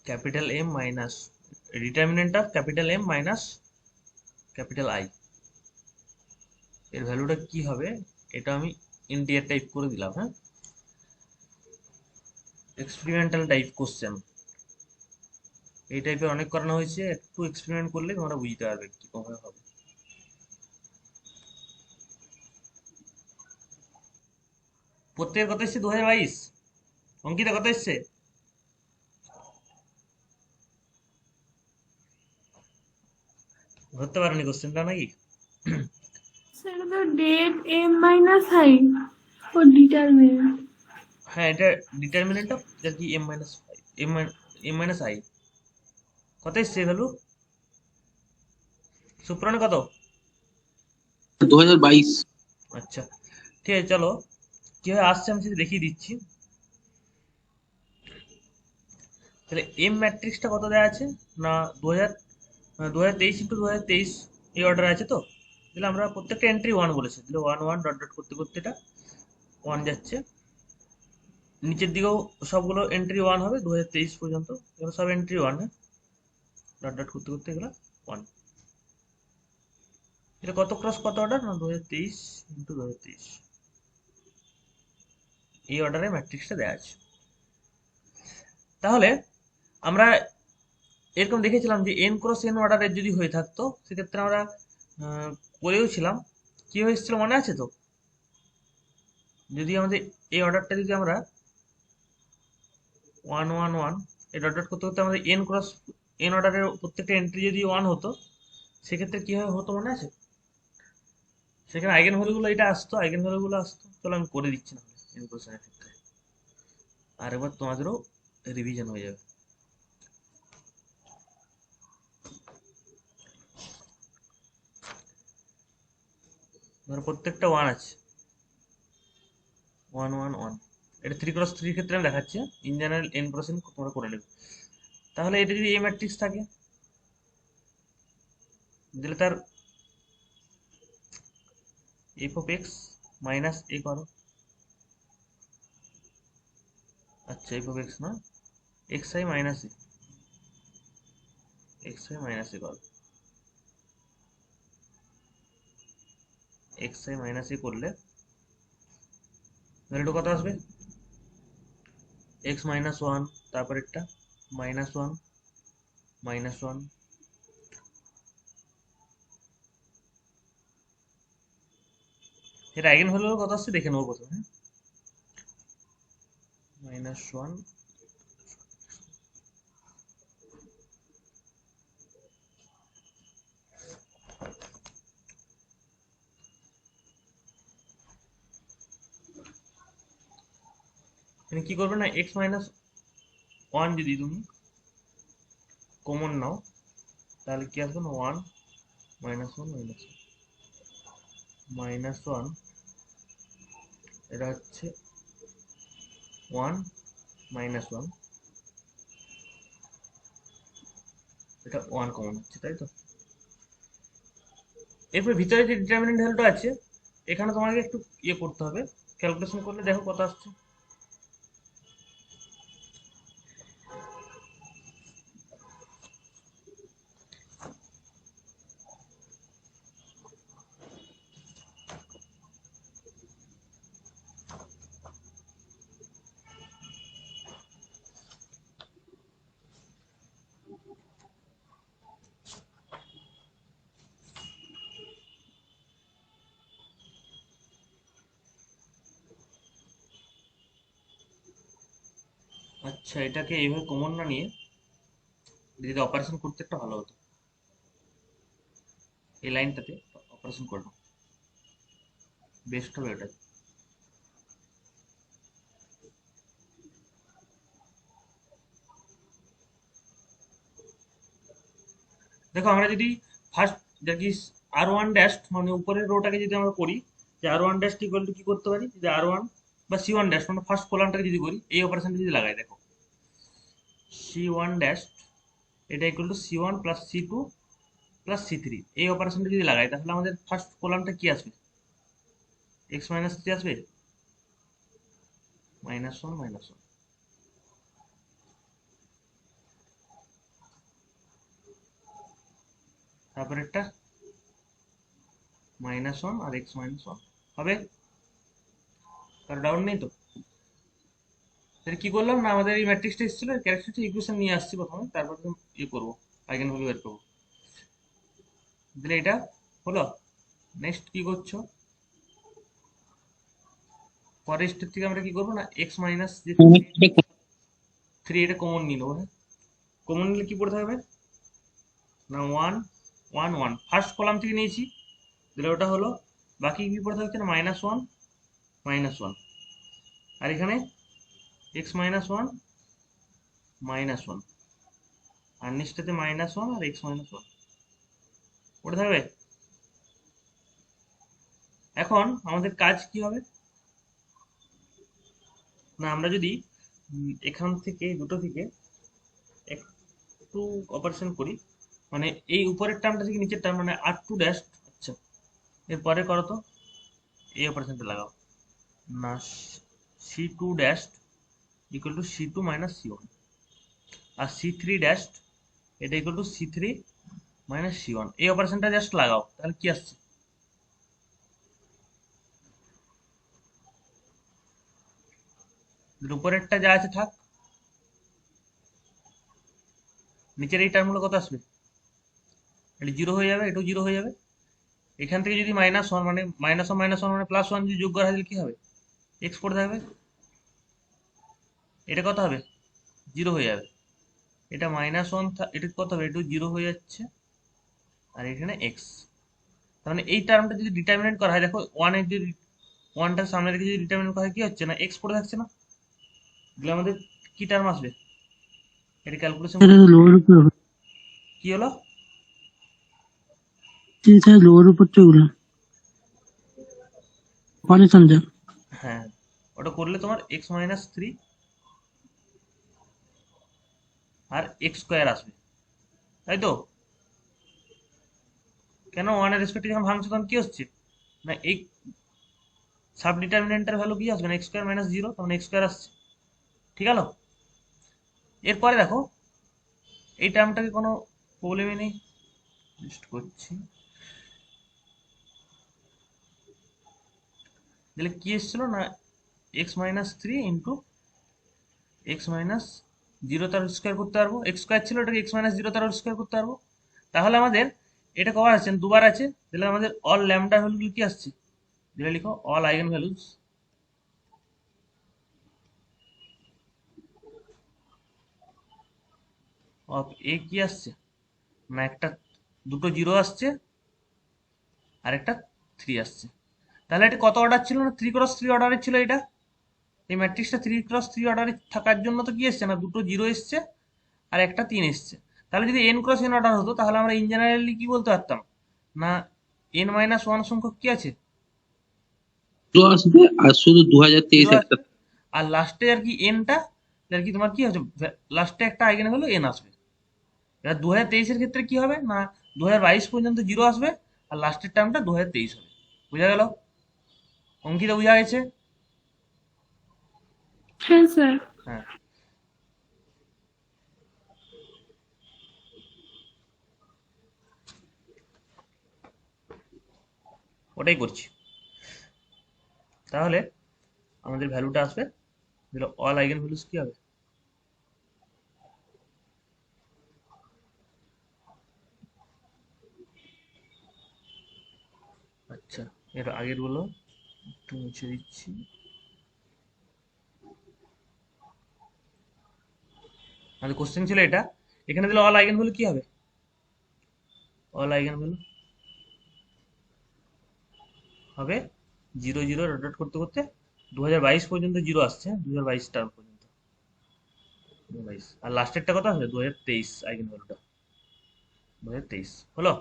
capital M minus determinant of capital M minus capital I, এর ভ্যালুটা কি হবে, এটা আমি ইন্টিজার টাইপ করে দিলাম, হ্যাঁ। এক্সপেরিমেন্টাল টাইপ কোশ্চেন, এই টাইপের অনেক করানো হয়েছে, একটু এক্সপেরিমেন্ট করলে তোমরা বুঝতে পারবে কি ভাবে হবে। প্রত্যেকের কত এসছে 2022, অঙ্কিতা কত এসছে? ধরতে পারেনি কোশ্চেনটা নাকি? সেটা তো ডেট এম মাইনাস আই ও ডিটারমিনেন্ট। হ্যাঁ, এটা ডিটারমিনেন্ট অফ যার কি এম মাইনাস আই, কত এসছে ভ্যালু সুপ্রানে কত? 2022। আচ্ছা ঠিক আছে, চলো কিভাবে আসছে আমি সেটা দেখিয়ে দিচ্ছি। তাহলে এম ম্যাট্রিক্সটা কত দেওয়া আছে না 2023 এই অর্ডার আছে তো। তাহলে আমরা প্রত্যেকটা এন্ট্রি 1 বলেছি, তাহলে 1 1 ডট ডট করতে করতে এটা 1 যাচ্ছে, নিচের দিকেও সবগুলো এন্ট্রি 1 হবে 2023 পর্যন্ত, এগুলো সব এন্ট্রি 1, হ্যাঁ, ডট ডট করতে করতে এগুলো 1। এটা কত ক্রস কত অর্ডার না 2023 ইন্টু 2023, এই অর্ডারে ম্যাট্রিক্সটা দেওয়া আছে। তাহলে আমরা এরকম দেখেছিলাম যে এন ক্রস এন অর্ডারের যদি হয়ে থাকতো, সেক্ষেত্রে আমরা আহ, করেও ছিলাম, কি হয়েছিল মনে আছে তো। যদি আমাদের এই অর্ডারটা যদি আমরা 1 1 1 এই ডট ডট করতে করতে আমাদের এন ক্রস এন অর্ডারের প্রত্যেকটা এন্ট্রি যদি 1 হতো, সেক্ষেত্রে কিভাবে হতো মনে আছে? সেখানে আইগেন ভ্যালুগুলো এটা আসতো, আইগেন ভ্যালুগুলো আসতো। চলো আমি করে দিচ্ছি না এন ক্রস এর ক্ষেত্রে, আর এবার তোমাদেরও রিভিশন হয়ে যাবে। ধরো প্রত্যেকটা 1 আছে, 1 1 1, এটা 3 ক্রস 3 ক্ষেত্রে আমি দেখাচ্ছি, in general N cross N তোমরা করে নেবে। তাহলে এটা যদি এ ম্যাট্রিক্স থাকে, দিলে তার F of X minus A করো, আচ্ছা এফ অফ এক্স না, X I minus A, X I minus A করো, এক্স আই মাইনাস এ করলে ভ্যালুটা কত আসবে? এক্স মাইনাস ওয়ান, তারপর একটা -1 -1, এর আইগেন ভ্যালু কত আসছে দেখে নেবো প্রথমে, -1। এখানে কি করবে না, x-1 যদি তুমি কমন নাও, তাহলে কি আসবে না 1 -1 -1, এটা হচ্ছে 1 -1, এটা 1 কমন হচ্ছে, তাই তো। এরপর ভিতরে যে ডিটারমিনেন্ট ভ্যালুটা আছে, এখানে তোমাকে একটু ইয়ে করতে হবে, ক্যালকুলেশন করলে দেখো কত আসছে। আচ্ছা, এটাকে এইভাবে কমন না নিয়ে যদি অপারেশন করতে একটা ভালো হতো, এই লাইনটাতে অপারেশন করে নাও, বেস্ট হবে এটা। দেখো আমরা যদি ফার্স্ট দেখি R1 ড্যাশ মানে উপরের রোটাকে যদি আমরা করি, যে R1 ড্যাশ ইকুয়াল টু কি করতে পারি, যদি R1 বা C1 ড্যাশ মানে ফার্স্ট কলামটাকে যদি করি, এই অপারেশনটা যদি লাগাই, দেখো C1 ড্যাশ এটা equal two C1 plus C2 plus C3, এই অপারেশনটা যদি লাগাই তাহলে আমাদের ফার্স্ট কলামটা কি আসবে, x-3 আসবে, -1 -1। তারপর একটা -1 আর x-1 হবে, কারো ডাউট নেই তো? তাহলে কি করলাম না, আমাদের এই ম্যাট্রিক্সটা এসেছিল, ক্যারেক্টারিস্টিক ইকুয়েশন নিয়ে আসছি প্রথমে, তারপর ইয়ে করবো, আইগেন ভ্যালু বের করবো। দিলে এটা হলো। নেক্সট কি করছো, পরের স্টেপ থেকে আমরা কি করবো না, এক্স মাইনাস যে 3 এটা কমন নিয়ে নেবো। হ্যাঁ, কমন নিলে কি পড়ে থাকবে না, 1 1 1 ফার্স্ট কলাম থেকে নিয়েছি, দিলে ওটা হলো। বাকি কি পড়ে থাকছে না, -1 -1, আর এখানে x-1 -1, আর নিচটাতে -1 আর x-1 পড়ে থাকবে। এখন আমাদের কাজ কি হবে না, আমরা যদি এখান থেকে দুটো থেকে একটু অপারেশন করি, মানে এই উপরের টার্মটা থেকে নিচের টার্ম মানে R2 ড্যাশ। আচ্ছা, এরপরে করো তো, এই অপারেশনটা লাগাও না, C2 dash equal to C2 minus C1, আর C3 ড্যাশ এটা equal to C3 minus C1, এই অপারেশনটা জাস্ট লাগাও, তাহলে কি আসছে, উপরেরটা যা আছে থাক, নিচের এই টার্মগুলো কত আসবে, এটা 0 হয়ে যাবে, এটাও 0 হয়ে যাবে। এখান থেকে যদি -1 মানে -1 মানে +1 যদি যোগ করা হয় তাহলে কি হবে, এক্স পড়ে থাকবে, এটা কত হবে, 0 হয়ে যাবে। এটা -1, এটা কত হবে, এটাও 0 হয়ে যাচ্ছে, আর এখানে এক্স। তার মানে এই টার্মটা যদি ডিটারমিনেন্ট করা হয়, দেখো ওয়ানের যদি ওয়ানটার সামনে রেখে যদি ডিটারমিনেন্ট করা হয়, কি হচ্ছে না, এক্স পড়ে থাকছে না, তাহলে আমাদের কি টার্ম আসবে, এটা ক্যালকুলেশন এটা লোয়ার উপর হবে। কি হলো, এটা লোয়ার উপর চগুলো অপারেশন যা। হ্যাঁ, ওটা করলে তোমার x-3 আর x² আসবে, তাই তো? কেন ওয়ানের রেসপেক্টে যখন ভাঙছে তখন কি হচ্ছে না, এই সাব ডিটারমিনেন্টের ভ্যালু কি আসবে না, x² -0, তখন x² আসছে, ঠিক আছে। এরপরে দেখো এই টার্মটাকে কোনো প্রবলেমই নেই, লিস্ট করছি, তাহলে কি এসেছিল না, x-3 ইন্টু x-0 তার স্কোয়ার করতে পারবো, x² ছিল, এটাকে x-0 তার স্কোয়ার করতে পারবো। তাহলে আমাদের এটা কবার আছে, দুবার আছে, তাহলে আমাদের অল ল্যামডা ভ্যালুগুলো কি আসছে, দিলে লিখো অল আইগেন ভ্যালুজ অফ এ কি আসছে না, একটা দুটো 0 আসছে আর একটা 3 আসছে। তাহলে এটা কত অর্ডার ছিল না, 3x3 অর্ডারের ছিল এটা, এই ম্যাট্রিক্সটা 3x3 অর্ডারে থাকার জন্য তো কি এসছে না, দুটো 0 এসছে আর একটা 3 এসছে। তাহলে যদি n×n অর্ডার হতো তাহলে আমরা ইন জেনারেলি কি বলতে পারতাম না, n-1 সংখ্যক কি আছে, তো আসবে, আর শুধু 2023 জিরো একটা। আছে, আর লাস্টে আর কি এনটা, আর কি তোমার কি হচ্ছে, লাস্টে একটা আইগেন ভ্যালু এন আসবে। এবার 2023-এর ক্ষেত্রে কি হবে না, 2022 পর্যন্ত 0 আসবে, আর লাস্টের টার্মটা 2023 হবে। বুঝা গেল, অঙ্কিতা বুঝা গেছে? হ্যাঁ স্যার। হ্যাঁ, ওটাই করছি। তাহলে আমাদের ভ্যালুটা আসবে, দিল অল আইগেন ভ্যালুস কি হবে, আচ্ছা এর আগের গুলো একটু মুছে দিচ্ছি। আমাদের কোশ্চেন ছিল এটা। এখানে দিলে অল আইগেন ভ্যালু কি হবে? অল আইগেন ভ্যালু হবে 0 0 ডট ডট করতে করতে 2022 পর্যন্ত 0 আসছে, 2022 টার পর্যন্ত 2022, আর লাস্টেরটা কত আসবে 2023 আইগেন ভ্যালুটা 2023 হলো।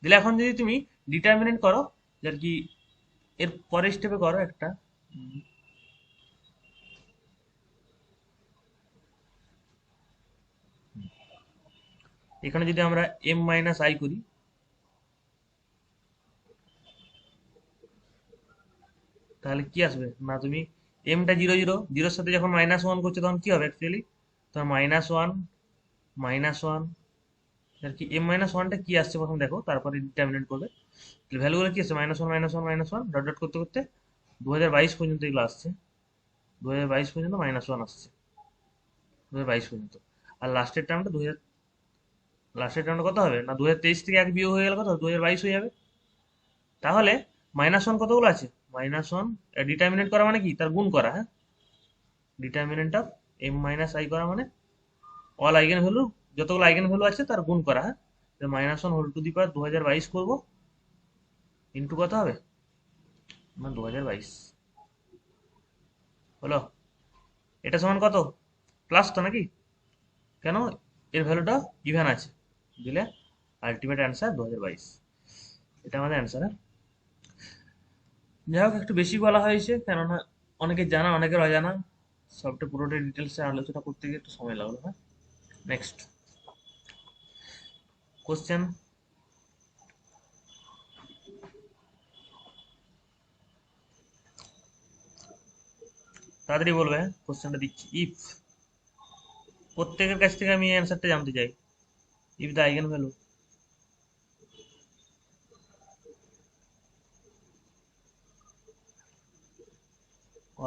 দিলে এখন যদি তুমি ডিটারমিনেন্ট করো, যে আর কি এর পরের স্টেপে করো একটা, এখানে যদি আমরা m মাইনাস আই করি, তাহলে কি আসবে না, তুমি এমটা 0 0 0 সাথে যখন -1 করছো তখন কি হবে অ্যাকচুয়ালি, তখন -1 আর কি m-1টা কি আসছে প্রথম দেখো, তারপরে ডিটারমিনেন্ট করবে। ভ্যালুগুলো কি আসছে -1 ডট ডট করতে করতে 2022 পর্যন্ত এগুলো আসছে, 2022 পর্যন্ত -1 আসছে, 2022 পর্যন্ত। আর লাস্টের টার্মটা কত হবে না, 2023 থেকে এক বিয়োগ হয়ে গেলে কত 2022 হয়ে যাবে। তাহলে -1 কতগুলো আছে, -1 ডিটারমিনেন্ট করা মানে কি, তার গুণ করা, হ্যাঁ, determinant of m minus I করা মানে অল আইগেন ভ্যালু, যতগুলো আইগেন ভ্যালু আছে তার গুণ করা, হ্যাঁ। -1 হোল টু দি পাওয়ার 2022 করবো, ইন্টু কত হবে না 2022 হলো। এটা সমান কত, প্লাস তো নাকি, কেন এর ভ্যালুটা ইভেন আছে, দিলে আলটিমেট অ্যান্সার 2022, এটা আমাদের অ্যান্সার। হ্যাঁ, যাই হোক একটু বেশি বলা হয়েছে, কেননা অনেকের জানা অনেকের অজানা, সবটা পুরোটা ডিটেলসে আলোচনা করতে গিয়ে একটু সময় লাগলো। হ্যাঁ, নেক্সট কোশ্চেন, তাড়াতাড়ি বলবে, হ্যাঁ কোশ্চেনটা দিচ্ছি। ইফ, প্রত্যেকের কাছ থেকে আমি অ্যান্সারটা জানতে চাই। If the eigen value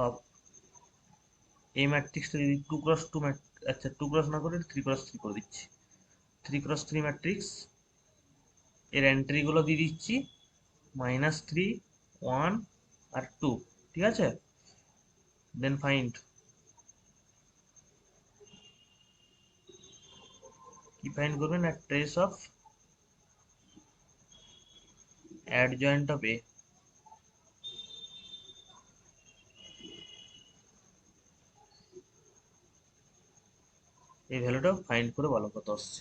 of এই ম্যাট্রিক্সটা যদি 2x2 আচ্ছা 2x না করে 3x3 করে দিচ্ছি, 3x3 ম্যাট্রিক্স, এর এন্ট্রিগুলো দিয়ে দিচ্ছি -3 1 আর 2, ঠিক আছে। দেন ফাইন্ড, কি ফাইন্ড করবেন, না ট্রেস অফ অ্যাডজয়েন্ট অফ এ, এই ভ্যালুটা ফাইন্ড করে বলো কত আসছে।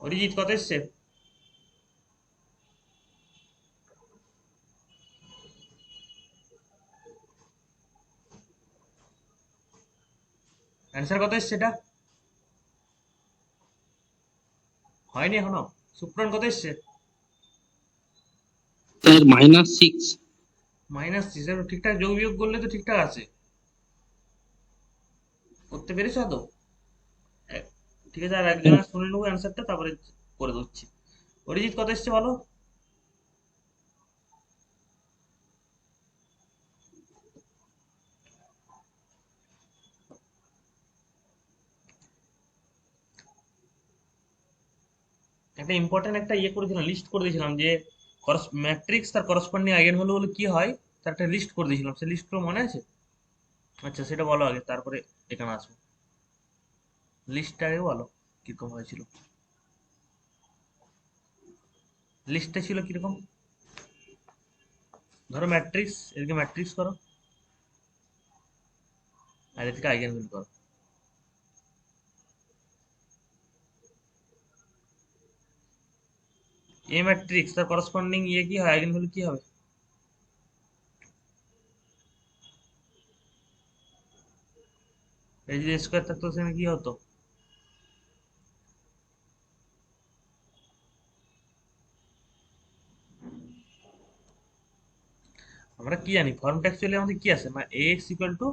অরিজিৎ কত এসছে? অ্যান্সার কত এসছে এটা? হয়নি এখনো। সুপ্রান কত এসছে? স্যার -6। -3, ঠিকঠাক যোগ বিয়োগ করলে তো ঠিকঠাক আছে, করতে পেরেছো তো? এ- ঠিক আছে, আর একজনের শুনে নেবো অ্যান্সারটা, তারপরে করে দিচ্ছি। অরিজিৎ কত এসছে বলো? একটা ইম্পর্টেন্ট একটা ইয়ে করেছিলাম, লিস্ট করে দিয়েছিলাম যে ম্যাট্রিক্স তার করসপন্ডিং আইগেন ভ্যালু হলো কি হয়, তার একটা লিস্ট করে দিয়েছিলাম, সেই লিস্টগুলো মনে আছে? আচ্ছা সেটা বলো আগে, তারপরে এখানে আসবো। লিস্টটা আগে বলো কিরকম হয়েছিল, লিস্টটা ছিল কিরকম। ধরো ম্যাট্রিক্স, এদিকে ম্যাট্রিক্স করো, আর এদিকে আইগেন ভ্যালু করো। এ ম্যাট্রিক্স তার করসপন্ডিং ইয়ে কি হয়, আইগেন ভ্যালু কি হবে? এই যদি স্কোয়ার থাকতো সেখানে কি হতো? আমরা কি জানি ফর্মটা অ্যাকচুয়ালি আমাদের কি আছে না, ax equal to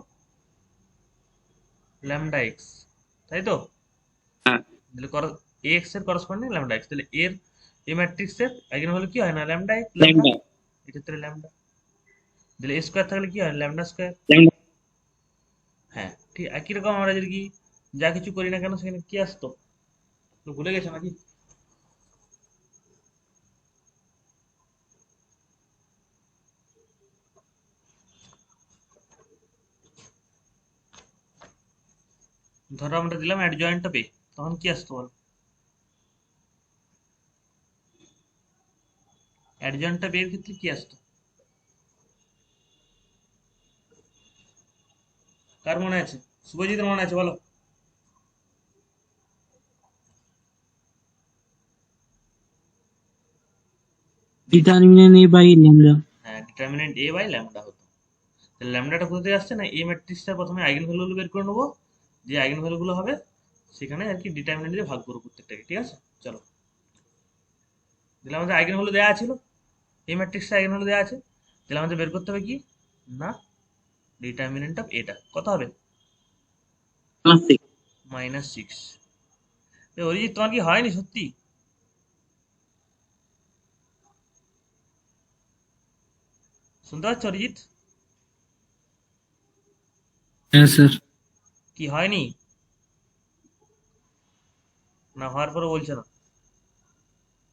lambda x, তাই তো? হ্যাঁ। তাহলে এ এক্স এর করসপন্ডিং ল্যামডা এক্স, তাহলে এর এ ম্যাট্রিক্সের আইগেনভ্যালু কি হয় না ল্যামডা ল্যামডা, ল্যামডা এক্ষেত্রে ল্যামডা, তাহলে এ স্কোয়ার থাকলে কি হয় ল্যামডা স্কোয়ার। ল্যামডা হ্যাঁ ঠিক একই রকম আমরা যদি কি যা কিছু করি না কেন সেখানে কি আসতো, তো ভুলে গেছো নাকি? ধরো আমরা দিলাম অ্যাডজয়েন্ট অফ এ, তখন কি আসতো বল, অ্যাডজয়েন্ট অফ এর ক্ষেত্রে কি আসতো, কার মনে আছে? শুভজিতের মনে আছে বলো। Determinant A by lambda. হ্যাঁ ডিটারমিনেন্ট এ বাই ল্যামডা হতো। তাহলে ল্যামডাটা কোথা থেকে আসছে না, এই ম্যাট্রিক্সটা প্রথমে আইগেন ভ্যালুগুলো বের করে নেবো, যে আইগেন ভ্যালুগুলো হবে সেখানে আর কি ডিটারমিনেন্ট দিয়ে ভাগ করবো প্রত্যেকটাকে, ঠিক আছে চলো। তাহলে আমাদের আইগেন ভ্যালু দেওয়া ছিল, এই ম্যাট্রিক্সটা আইগেন ভ্যালু দেওয়া আছে, তাহলে আমাদের বের করতে হবে কি না ডিটারমিনেন্ট অফ এটা কত হবে -6। অরিজিৎ তোমার কি হয়নি সত্যি? শুনতে পাচ্ছ অরিজিৎ? হ্যাঁ স্যার। কি হয়নি না হওয়ার পরে বলছো না?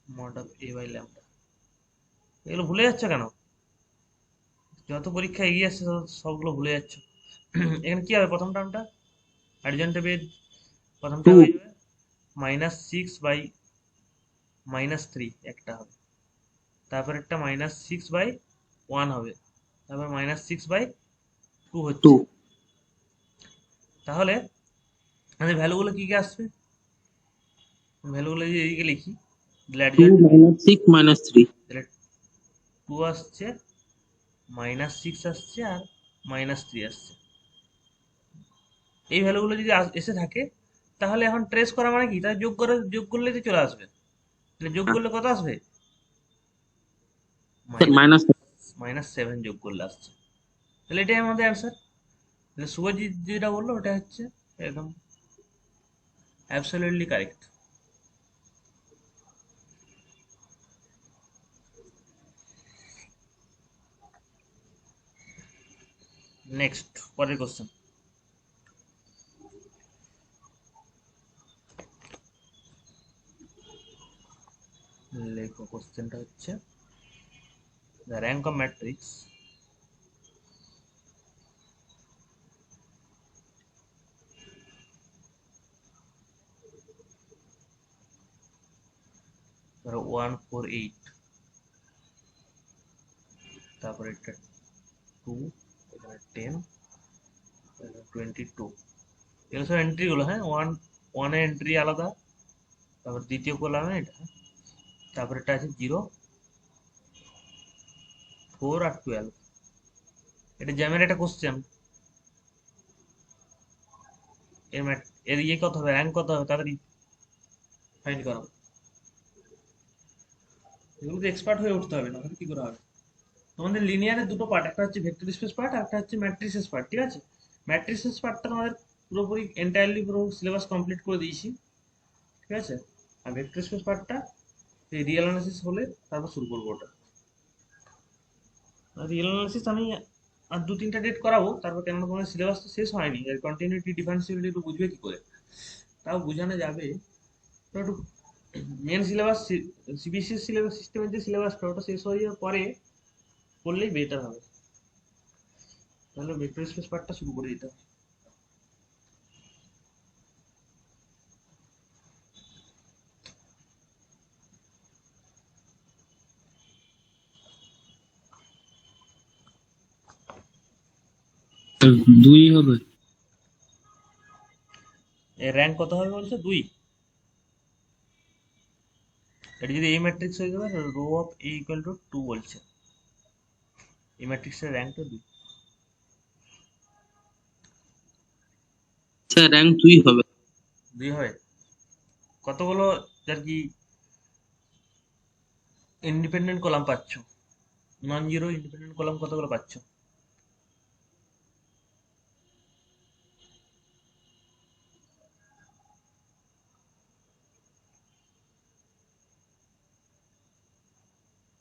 Mod of A by lambda, এগুলো ভুলে যাচ্ছ কেন? যত পরীক্ষা এগিয়ে আসছে সবগুলো ভুলে যাচ্ছ। এখানে কি হবে প্রথম টার্মটা, অ্যাডজয়েন্ট অফ এ প্রথমটা টু হয়ে যাবে -6/-3 একটা হবে, তারপর একটা -6/1 হবে, তারপর -6/2 টু হচ্ছে। তাহলে আমাদের ভ্যালুগুলো কি কি আসবে, ভ্যালুগুলো যদি এদিকে লিখি তাহলে two adjoint, minus six minus three. তাহলে 2 আসছে, -6 আসছে আর -3 আসছে। এই ভ্যালুগুলো যদি এসে থাকে তাহলে এখন ট্রেস করা মানে কি, তাহলে যোগ করলেই তো চলে আসবে, তাহলে যোগ করলে কত আসবে, মাইনাস মাইনাস -7 যোগ করলে আসছে, তাহলে এটাই আমাদের অ্যান্সার। তাহলে শুভজিৎ যেটা বললো ওটা হচ্ছে একদম অ্যাবসলিউটলি কারেক্ট। নেক্সট পরের কোশ্চেন, লেখো কোশ্চেনটা হচ্ছে দ্য র্যাঙ্ক অফ ম্যাট্রিক্স ধরো 148, তারপরে এটা 2, এখানে 10, এখানে 22, এগুলো সব এন্ট্রি গুলো, হ্যাঁ ওয়ানের এন্ট্রি আলাদা, তারপর দ্বিতীয় কলামে এটা, তারপরে এটা আছে 0, 4 আর 12। এটা জ্যামের একটা কোশ্চেন, এর ইয়ে কত হবে, র্যাঙ্ক কত হবে তাড়াতাড়ি ফাইন্ড করো, এগুলো তো এক্সপার্ট হয়ে উঠতে হবে, না হলে কি করে হবে। তোমাদের লিনিয়ারের দুটো পার্ট, একটা হচ্ছে ভেক্টর স্পেস পার্ট আর একটা হচ্ছে ম্যাট্রিসেস পার্ট, ঠিক আছে? ম্যাট্রিসেস পার্টটা তোমাদের পুরোপুরি এন্টায়ারলি পুরো সিলেবাস কমপ্লিট করে দিয়েছি, ঠিক আছে? আর ভেক্টর স্পেস পার্টটা এই রিয়েল অ্যানালিসিস হলে তারপর শুরু করবো ওটা। রিয়েল অ্যানালিসিস আমি আর 2-3টা ডেট করাবো, তারপর কেন তোমাদের সিলেবাস তো শেষ হয়নি, এর কন্টিনিউটি ডিফারেন্সিবিলিটি একটু বুঝবে কি করে, তাও বোঝানো যাবে তো একটু। মেন সিলেবাস সিবিএসসি সিলেবাস সিস্টেমের যে সিলেবাসটা ওটা শেষ হয়ে যাওয়ার পরে করলেই বেটার হবে, তাহলে ভেক্টর স্পেস পার্টটা শুরু করে দিতে হবে। তো 2 হবে। এর র্যাঙ্ক কত হবে বলছে 2, এটা যদি এই ম্যাট্রিক্স হয়ে যাবে row of A equal to 2 বলছে, এই ম্যাট্রিক্সের র্যাঙ্কটা 2। স্যার র্যাঙ্ক 2 হবে। 2 হবে, কতগুলো আর কি ইন্ডিপেন্ডেন্ট কলাম পাচ্ছ, নন জিরো ইন্ডিপেন্ডেন্ট কলাম কতগুলো পাচ্ছ?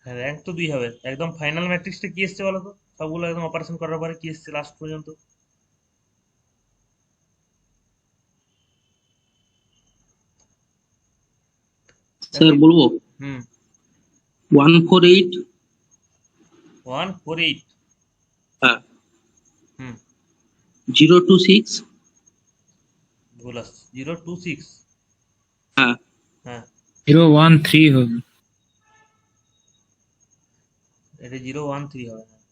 হ্যাঁ, র্যাঙ্ক তো 2 হবে। একদম ফাইনাল ম্যাট্রিক্সটা কি এসছে বলো তো? সবগুলো একদম অপারেশন করার পরে কি এসছে লাস্ট পর্যন্ত? দেখো। স্যার বলবো হুম। 148, 148। হ্যাঁ, হুম। 026, ভুল আসছে। 026। হ্যাঁ, হ্যাঁ, 013 হবে। এটা 013 হবে। হ্যাঁ।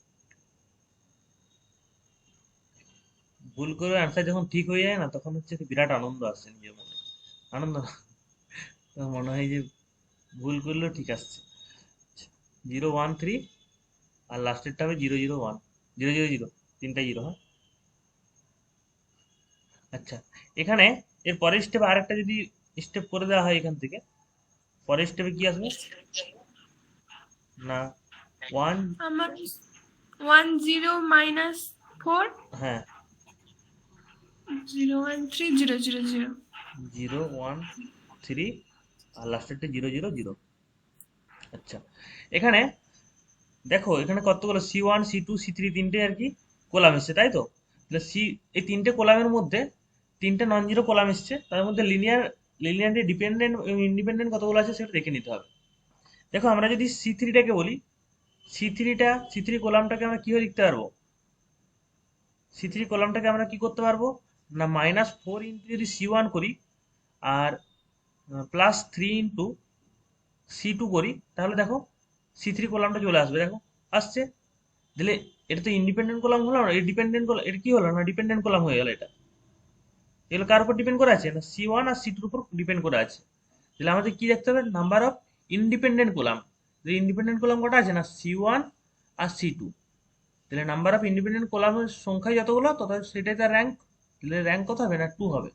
ভুল করে আনসার যখন ঠিক হয়ে যায় না, তখন হচ্ছে কি বিরাট আনন্দ আসছে নিজের মনে। আনন্দ না, তখন মনে হয় যে ভুল করলেও ঠিক আসছে। 013, আর লাস্টেরটা হবে 001, 000, তিনটা জিরো। হ্যাঁ। আচ্ছা, এখানে এর পরের স্টেপ আরেকটা যদি স্টেপ করে দেওয়া হয় এখান থেকে, পরের স্টেপে কি আসবে? না, ওয়ান। আমার 10 - 4 হ্যাঁ, 013 000। 013, আর লাস্টেরটা 000। আচ্ছা, এখানে দেখো, এখানে কতগুলো C1 C2 C3 তিনটে আর কি কলাম এসছে, তাই তো? তাহলে এই তিনটে কলামের মধ্যে তিনটে নন জিরো কলাম এসছে, তার মধ্যে লিনিয়ারলি ডিপেন্ডেন্ট এবং ইন্ডিপেন্ডেন্ট কতগুলো আছে সেটা দেখে নিতে হবে। দেখো, আমরা যদি C3টাকে বলি, সি থ্রি কলামটাকে আমরা কিভাবে লিখতে পারবো? C3 কলামটাকে আমরা কি করতে পারবো? না, -4 ইন্টু যদি C1 করি, আর +3 ইন্টু C2 করি, তাহলে দেখো C3 কলামটা চলে আসবে। দেখো, আসছে। দিলে এটা তো ইন্ডিপেন্ডেন্ট কলাম হলো না, এটা ডিপেন্ডেন্ট কলাম। এটা কি হলো না, ডিপেন্ডেন্ট কলাম হয়ে গেল। এটা এগুলো কার উপর ডিপেন্ড করে আছে? না, C1 আর C2 উপর ডিপেন্ড করে আছে। তাহলে আমাদের কি দেখতে হবে? Number of independent column. Independent column কটা আছে? না, C1 আর C2। তাহলে নাম্বার অফ ইন্ডিপেন্ডেন্ট কলামের সংখ্যা যতগুলো, তত সেটাই তার র্যাঙ্ক। তাহলে র্যাঙ্ক কত হবে? না, 2 হবে।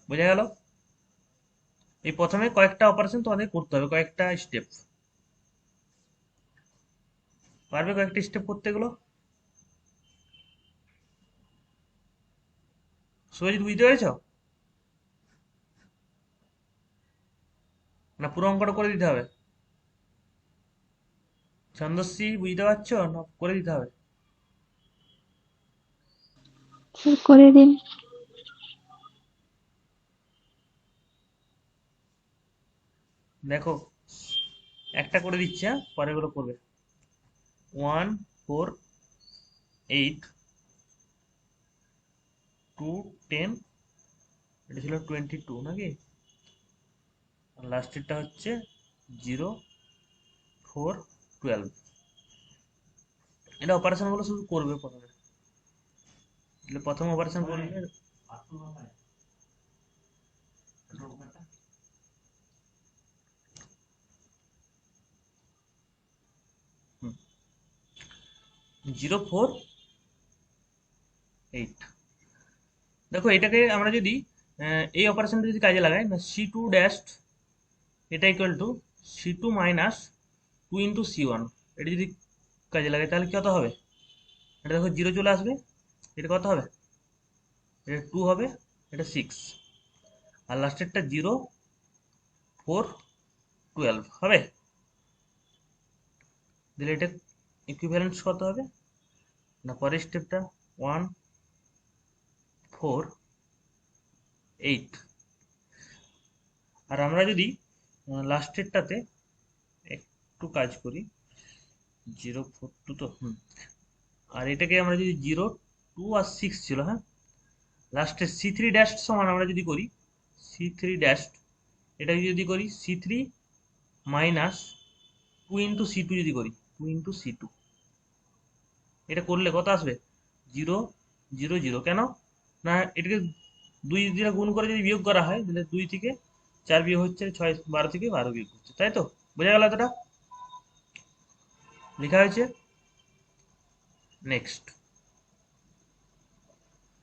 বোঝা গেল? এই প্রথমে কয়েকটা অপারেশন তোমাদের করতে হবে, কয়েকটা স্টেপ। পারবে কয়েকটা স্টেপ করতে গেলো? সুরজিৎ, বুঝতে পেরেছ? না, পুরো অঙ্কটা করে দিতে হবে? ছন্দশ্রী, বুঝতে পারছো না করে দিতে হবে? স্যার করে দিন। দেখো, একটা করে দিচ্ছি, হ্যাঁ, পরেরগুলো করবে। 148, 210, এটা ছিল 22 নাকি? আর লাস্টেরটা হচ্ছে 0 4 12। এটা অপারেশন গুলো শুধু করবে প্রথমে। তাহলে প্রথম অপারেশন করলে 0 4 8। দেখো, এটাকে আমরা যদি এই অপারেশনটা যদি কাজে লাগাই, না, C2 ড্যাশ, এটা equal to C2 minus 2 into C1, এটা যদি কাজে লাগাই তাহলে কত হবে? এটা দেখো, জিরো চলে আসবে। এটা কত হবে? এটা 2 হবে। এটা 6, আর লাস্টেরটা 0 4 12 হবে। দিলে এটা ইকুইভ্যালেন্স কত হবে? না, পরের স্টেপটা 148। আর আমরা যদি লাস্টেরটাতে একটু কাজ করি, 0 4 2 তো, আর এটাকে আমরা যদি 0 2 আর 6 ছিল, হ্যাঁ, লাস্টে C3 ড্যাশ সমান আমরা যদি করি, C3 ড্যাশ, এটাকে যদি করি C3 মাইনাস 2 ইন্টু C2, যদি করি 2 ইন্টু C2, এটা করলে কত আসবে? 0 0 0। কেন? না, এটাকে 2 দিয়ে গুণ করে যদি বিয়োগ করা হয়, তাহলে 2 থেকে 4 বিয়োগ হচ্ছে 6, 12 থেকে 12 বিয়োগ হচ্ছে, তাই তো? বোঝা গেল এতটা? লেখা হয়েছে। নেক্সট,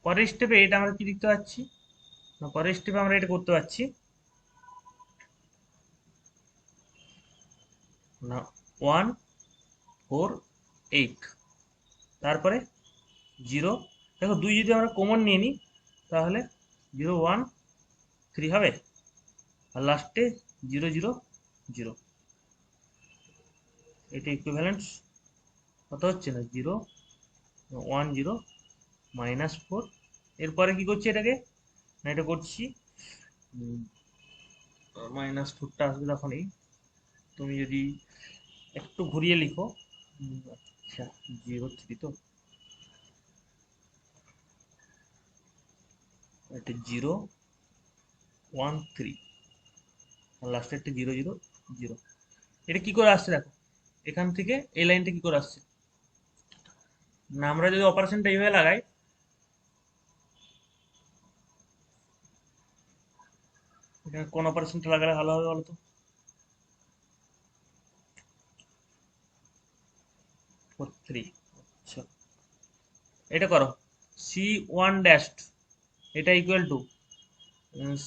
পরের স্টেপে এটা আমরা কি লিখতে পাচ্ছি? না, পরের স্টেপে আমরা এটা করতে পারছি না, 148, তারপরে 0। দেখো, 2 যদি আমরা কমন নিয়ে নিই, তাহলে 0 1 3 হবে। আর লাস্টে 0 0 0, এটা ইকুইভ্যালেন্স কত হচ্ছে না 0 1 0 -4। এরপরে কি করছি এটাকে না, এটা করছি -4টা আসবে তখনই তুমি যদি একটু ঘুরিয়ে লিখো। আচ্ছা 0 3 তো এটা 0 1 3 আর লাস্টে একটা 0 0 0। এটা কি করে আসছে দেখো, এখান থেকে এই লাইনটা কি করে আসছে না, আমরা যদি অপারেশনটা এইভাবে লাগাই, এখানে কোন অপারেশনটা লাগালে ভালো হবে বলো তো? 4 3। আচ্ছা এটা করো, C1 ড্যাশড এটা equal two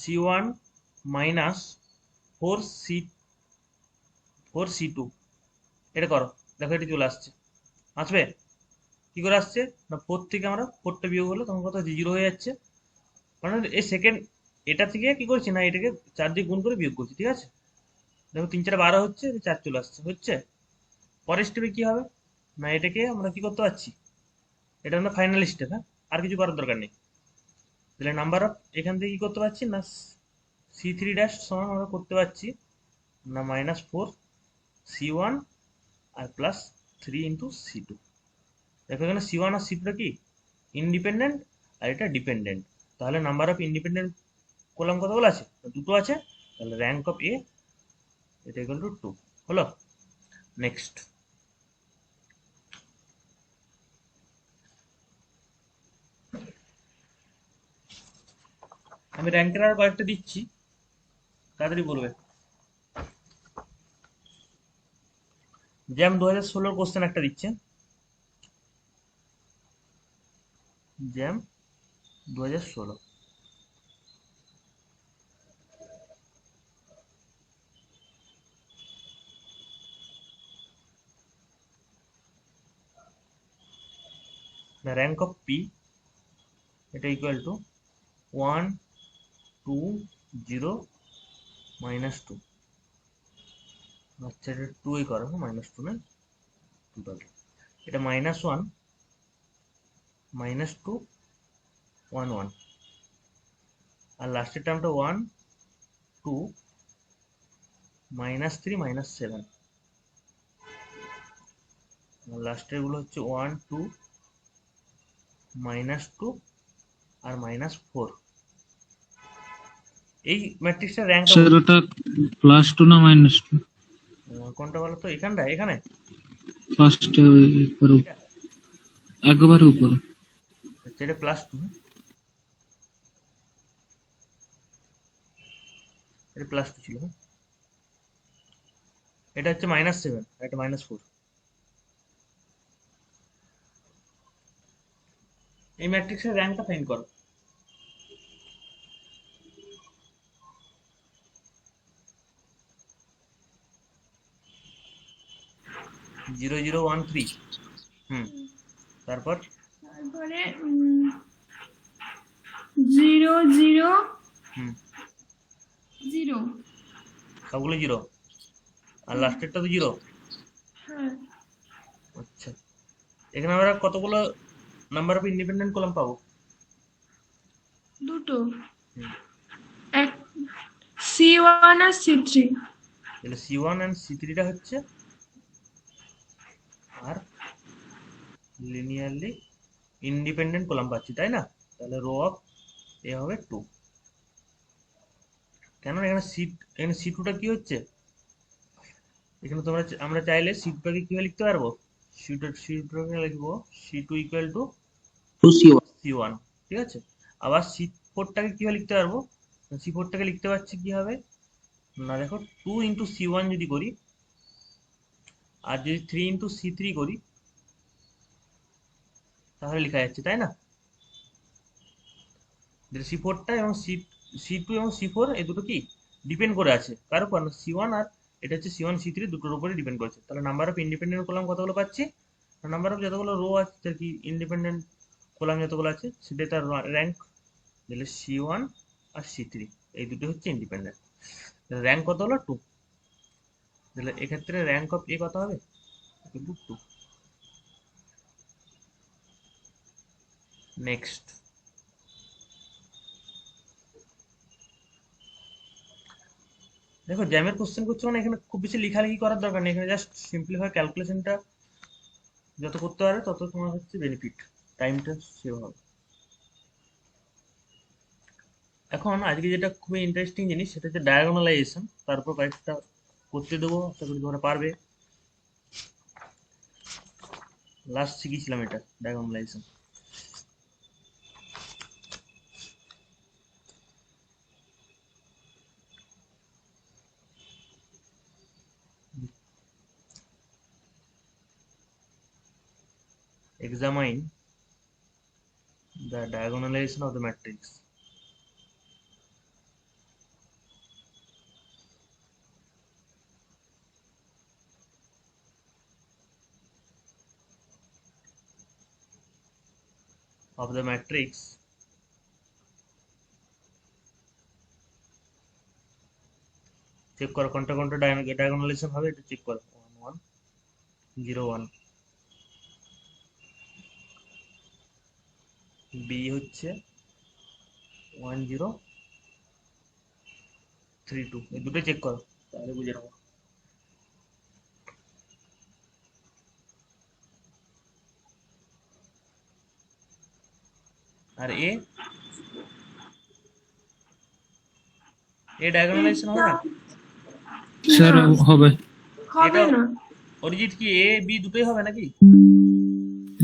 C1 minus 4C2। এটা করো, দেখো এটা চলে আসছে, আসবে কি করে আসছে না 4 থেকে আমরা 4টা বিয়োগ হলো তখন কত 0 হয়ে যাচ্ছে, মানে এই সেকেন্ড এটা থেকে কি করছি না এটাকে 4 দিয়ে গুণ করে বিয়োগ করছি, ঠিক আছে? দেখো 3 4 12 হচ্ছে, 4 চলে আসছে, হচ্ছে। পরের স্টেপে কি হবে না, এটাকে আমরা কি করতে পারছি, এটা আমরা ফাইনাল স্টেপ, হ্যাঁ আর কিছু করার দরকার নেই। তাহলে নাম্বার অফ এখান থেকে কি করতে পারছি না C3 ড্যাশ সমান আমরা করতে পারছি না -4C1 আর প্লাস 3 ইন্টু C2। দেখো এখানে C1 আর C2 কি ইন্ডিপেন্ডেন্ট আর এটা ডিপেন্ডেন্ট, তাহলে নাম্বার অফ ইন্ডিপেন্ডেন্ট কলাম কতগুলো আছে, দুটো আছে, তাহলে র্যাঙ্ক অফ এ এটা ইকুয়াল টু 2 হলো। নেক্সট আমি র্যাঙ্কের আর কয়েকটা দিচ্ছি, তাড়াতাড়ি বলবে। জ্যাম 2016 কোশ্চেন একটা দিচ্ছে, jam 2016। the rank of p এটা ইকুয়াল টু 1 2 0 -2। আচ্ছা এটা 2 এ করো, -2 না 2 থাকে, এটা -1 -2 1 1 আর লাস্টের টার্মটা 1 2 -3 -7 আর লাস্টের গুলো হচ্ছে 1 2 -2 আর -4। এই ম্যাট্রিক্সটার র্যাঙ্কটা স্যার ওটা +2 না -2? কোনটা বলো তো, এখানটা এখানে ফার্স্ট উপরে, এটা, একবারে উপরে। আচ্ছা এটা +2, এটা +2 ছিল, হ্যাঁ এটা হচ্ছে -7 আর এটা -4। এই ম্যাট্রিক্সের র্যাঙ্কটা ফাইন্ড করো। 0 0 1 3। তারপর তারপরে 0 0 হুম 0। সবগুলো 0 আর লাস্টেরটা তো 0। হ্যাঁ আচ্ছা এখানে আমরা কতগুলো নাম্বার অফ ইন্ডিপেন্ডেন্ট কলাম পাবো? দুটো, হুম, এক C1 আর C3। তাহলে C1 এন্ড C3 টা হচ্ছে আর লিনিয়ারলি ইন্ডিপেন্ডেন্ট কলাম পাচ্ছি, তাই না? তাহলে রো অফ এ হবে 2। কেন এখানে C2 টা কি হচ্ছে, এখানে আমরা চাইলে C2 টাকে কিভাবে লিখতে পারবো, C2 টাকে লিখবো C2 equal to 2C1 C1, ঠিক আছে? আবার C4 টাকে কিভাবে লিখতে পারবো, C4 টাকে লিখতে পারছি কি হবে না, দেখো 2 ইন্টু C1 যদি করি আর যদি 3 ইন্টু C3 করি তাহলে লেখা যাচ্ছে, তাই না? C4 টা এবং C2 এবং C4 এই দুটো কি ডিপেন্ড করে আছে কার উপর, C1 আর এটা হচ্ছে C1 C3 দুটোর উপরে ডিপেন্ড করছে। তাহলে নাম্বার অফ ইন্ডিপেন্ডেন্ট কলাম কতগুলো পাচ্ছি, নাম্বার অফ যতগুলো রো আছে আর কি ইন্ডিপেন্ডেন্ট কলাম যতগুলো আছে সেটাই তার র্যাঙ্ক। তাহলে C1 আর C3 এই দুটো হচ্ছে ইন্ডিপেন্ডেন্ট। র্যাঙ্ক কত হলো 2, তাহলে এক্ষেত্রে র্যাঙ্ক অফ এ কত হবে 2। নেক্সট, দেখো জ্যামের কোশ্চেন করছো মানে এখানে খুব বেশি লেখালেখি করার দরকার নেই, এখানে জাস্ট সিম্পলিফাই ক্যালকুলেশনটা যত করতে পারবে তত তোমার হচ্ছে বেনিফিট, টাইমটা সেভ হবে। এখন আজকে যেটা খুবই ইন্টারেস্টিং জিনিস সেটা হচ্ছে ডায়াগোনালাইজেশন, তারপর কয়েকটা করতে দেবো, আশা করি তোমরা পারবে। লাস্ট শিখেছিলাম এটা diagonalization. Examine the diagonalization of the matrix of the matrix check করো কোনটা কোনটা ডায়াগোনালাইজেশন হবে, এটা চেক করো। 1 1 0 1, বি হচ্ছে 1 0 3 2, এই দুটো চেক করো তাহলে বুঝে নেবো। আর এ ডায়াগোনালাইজেশন হবে না, স্যার না, হবে, হবে এটা না। অরিজিৎ কি এ বি দুটোই হবে নাকি?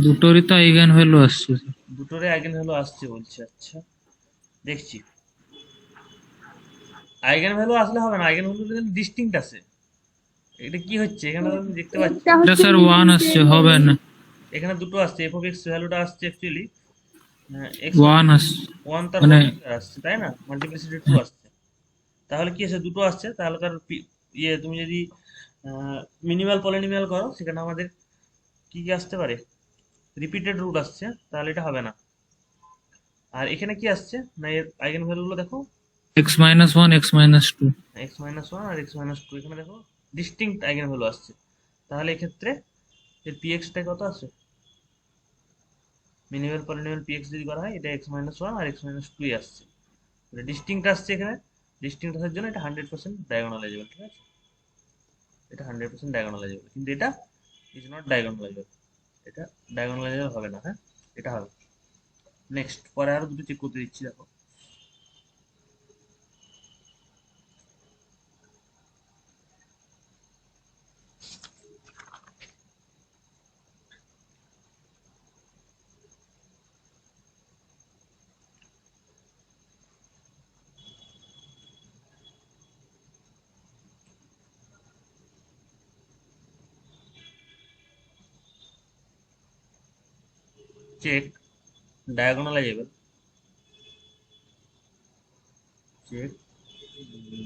দুটোরই তো আইগেন ভ্যালু আসছে স্যার। দুটোরে আইগেন ভ্যালু আসছে বলছে, আচ্ছা দেখছি। আইগেন ভ্যালু আসলে হবে না, আইগেন ভ্যালু ডিস্টিংক্ট আছে। এটা কি হচ্ছে এখানে আমি দেখতে পাচ্ছি, এটা স্যার 1 আসছে, হবে না, এখানে দুটো আসছে, এফ অফ এক্স ভ্যালুটা আসছে অ্যাকচুয়ালি এক্স 1 আসছে 1 তার মানে হোল আসছে তাই না, মাল্টিপ্লিসিটি 2 আসছে। তাহলে কি আছে, দুটো আসছে, তাহলে তার ইয়ে তুমি যদি মিনিমাল পলিনোমিয়াল করো সেখানে আমাদের কি কি আসতে পারে, রিপিটেড রুট আসছে, তাহলে এটা হবে না। আর এখানে কি আসছে না, এর আইগেন ভ্যালুগুলো দেখো, x minus 1 x minus 2। X minus one আর এক্স মাইনাস টু, এখানে দেখো ডিস্টিংক্ট আইগেন ভ্যালু আসছে। তাহলে এক্ষেত্রে এর পিএক্সটা কত আছে, মিনিমাল পলিনোমিয়াল পিএক্স যদি করা হয় এটা এক্স মাইনাস ওয়ান আর এক্স মাইনাস টুই আসছে, ডিস্টিংক্ট আসছে এখানে। ডিস্টিংক্ট আসার জন্য এটা 100% ডায়াগোনালাইজেবল, ঠিক আছে, এটা 100% ডায়াগোনালাইজেবল, কিন্তু এটা ইজ নট ডায়াগোনালাইজেবল, এটা ডায়াগোনালাইজেবল হবে না, হ্যাঁ এটা হবে। নেক্সট, পরে আরো দুটো চেক করতে দিচ্ছি, দেখো check diagonalizable, check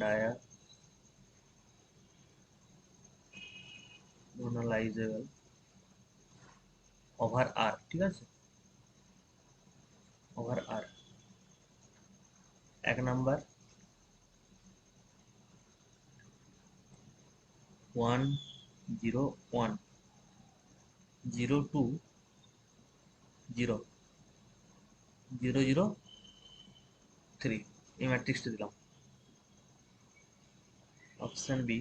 diagonalizable over R, ঠিক আছে, ওভার আর। এক নাম্বার 1 0 1 0 2 0 0 0 3, এই ম্যাট্রিক্সটা দিলাম। অপশন বি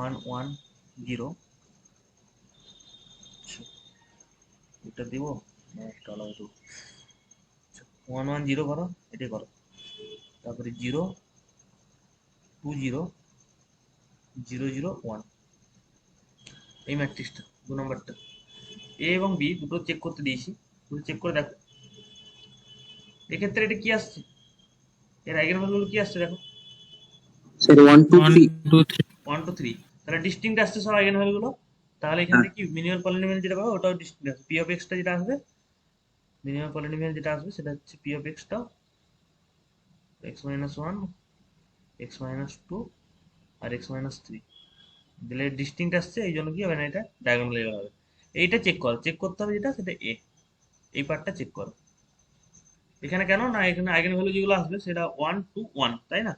1 1 0, এটা দিব না একটা আলাদা দেবো, 1 1 0 করো, এটাই করো, তারপরে 0 2 0 0 0 1, এই ম্যাট্রিক্সটা 2 নম্বরটা। এ এবং বি দুটো চেক করতে দিয়েছি, দুটো চেক করে দেখো এক্ষেত্রে এটা কি আসছে, এর আইগেন ভ্যালু কি আসছে দেখো, স্যার 1 2 1 3। 2 3। 1 2 3, তাহলে ডিস্টিংক্ট আসছে সব আইগেন ভ্যালু গুলো। তাহলে এখান থেকে কি মিনিমাম পলিনোমিয়াল যেটা পাবো ওটাও ডিস্টিংক্ট আসবে, পি অফ এক্সটা যেটা আসবে, মিনিমাম পলিনোমিয়াল যেটা আসবে সেটা হচ্ছে পি অফ এক্সটা x minus one, x minus two আর এক্স মাইনাস থ্রি, দিলে ডিস্টিংক্ট আসছে, এই জন্য কি হবে না, এটা ডায়াগোনাল হবে। এইটা চেক করো, চেক করতে হবে যেটা সেটা এ, এই পার্টটা চেক করো। এখানে কেন না, এখানে আইগেন ভ্যালু যেগুলো আসবে সেটা 1 2 1, তাই না?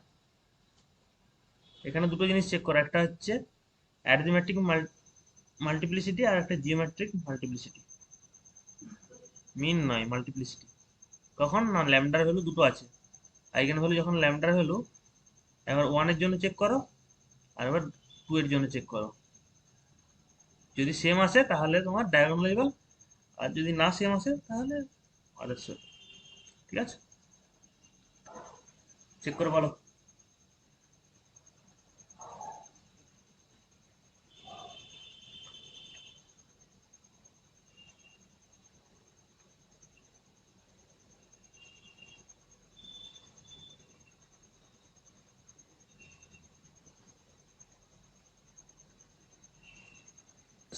এখানে দুটো জিনিস চেক করো, একটা হচ্ছে অ্যারিথমেটিক মাল্টিপ্লিসিটি আর একটা জিওমেট্রিক মাল্টিপ্লিসিটি, মিন নয় মাল্টিপ্লিসিটি। কখন না ল্যামডার ভ্যালু দুটো আছে, আইগেন ভ্যালু যখন ল্যামডার ভ্যালু এবার 1 এর জন্য চেক করো আর এবার 2 এর জন্য চেক করো, যদি সেম আসে তাহলে তোমার ডায়াগোনালাইজেবল, আর যদি না সেম আসে তাহলে আদার্স। ঠিক আছে, চেক করে বলো।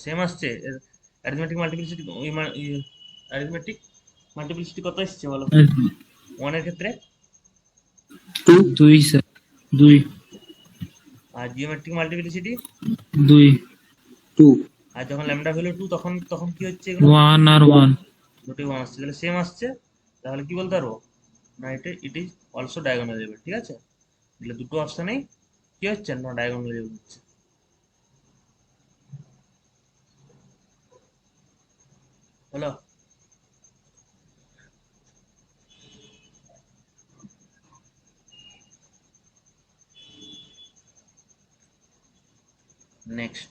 সেম আসছে, অ্যারিথমেটিক মাল্টিপ্লিসিটি, অ্যারিথমেটিক মাল্টিপ্লিসিটি কত এসছে বলো 1 এর ক্ষেত্রে, 2 স্যার, 2 আর জিওমেট্রিক মাল্টিপ্লিসিটি, 2 2 আর যখন ল্যামডা ভ্যালু 2 তখন তখন কি হচ্ছে এগুলো 1 আর 1। দুটোই 1 আসছে, তাহলে সেম আসছে, তাহলে কি বলতে পারবো না এটা ইট ইজ অলসো ডায়াগোনালাইজেবল। ঠিক আছে, তাহলে দুটো অপশনেই কি হচ্ছে না ডায়াগোনালাইজেবল হচ্ছে। হলো, next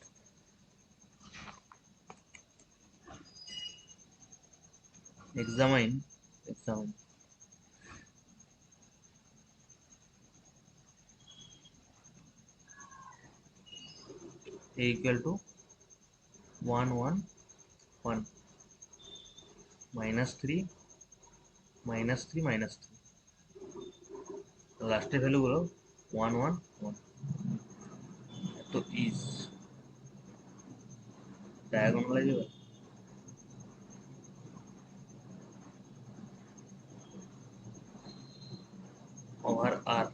examine a equal to 1 1 1 -3 -3 -3, লাস্টের ভ্যালু গুলো 1 1 1, তো ইজ ডায়াগোনালাইজেবল। ওভার আর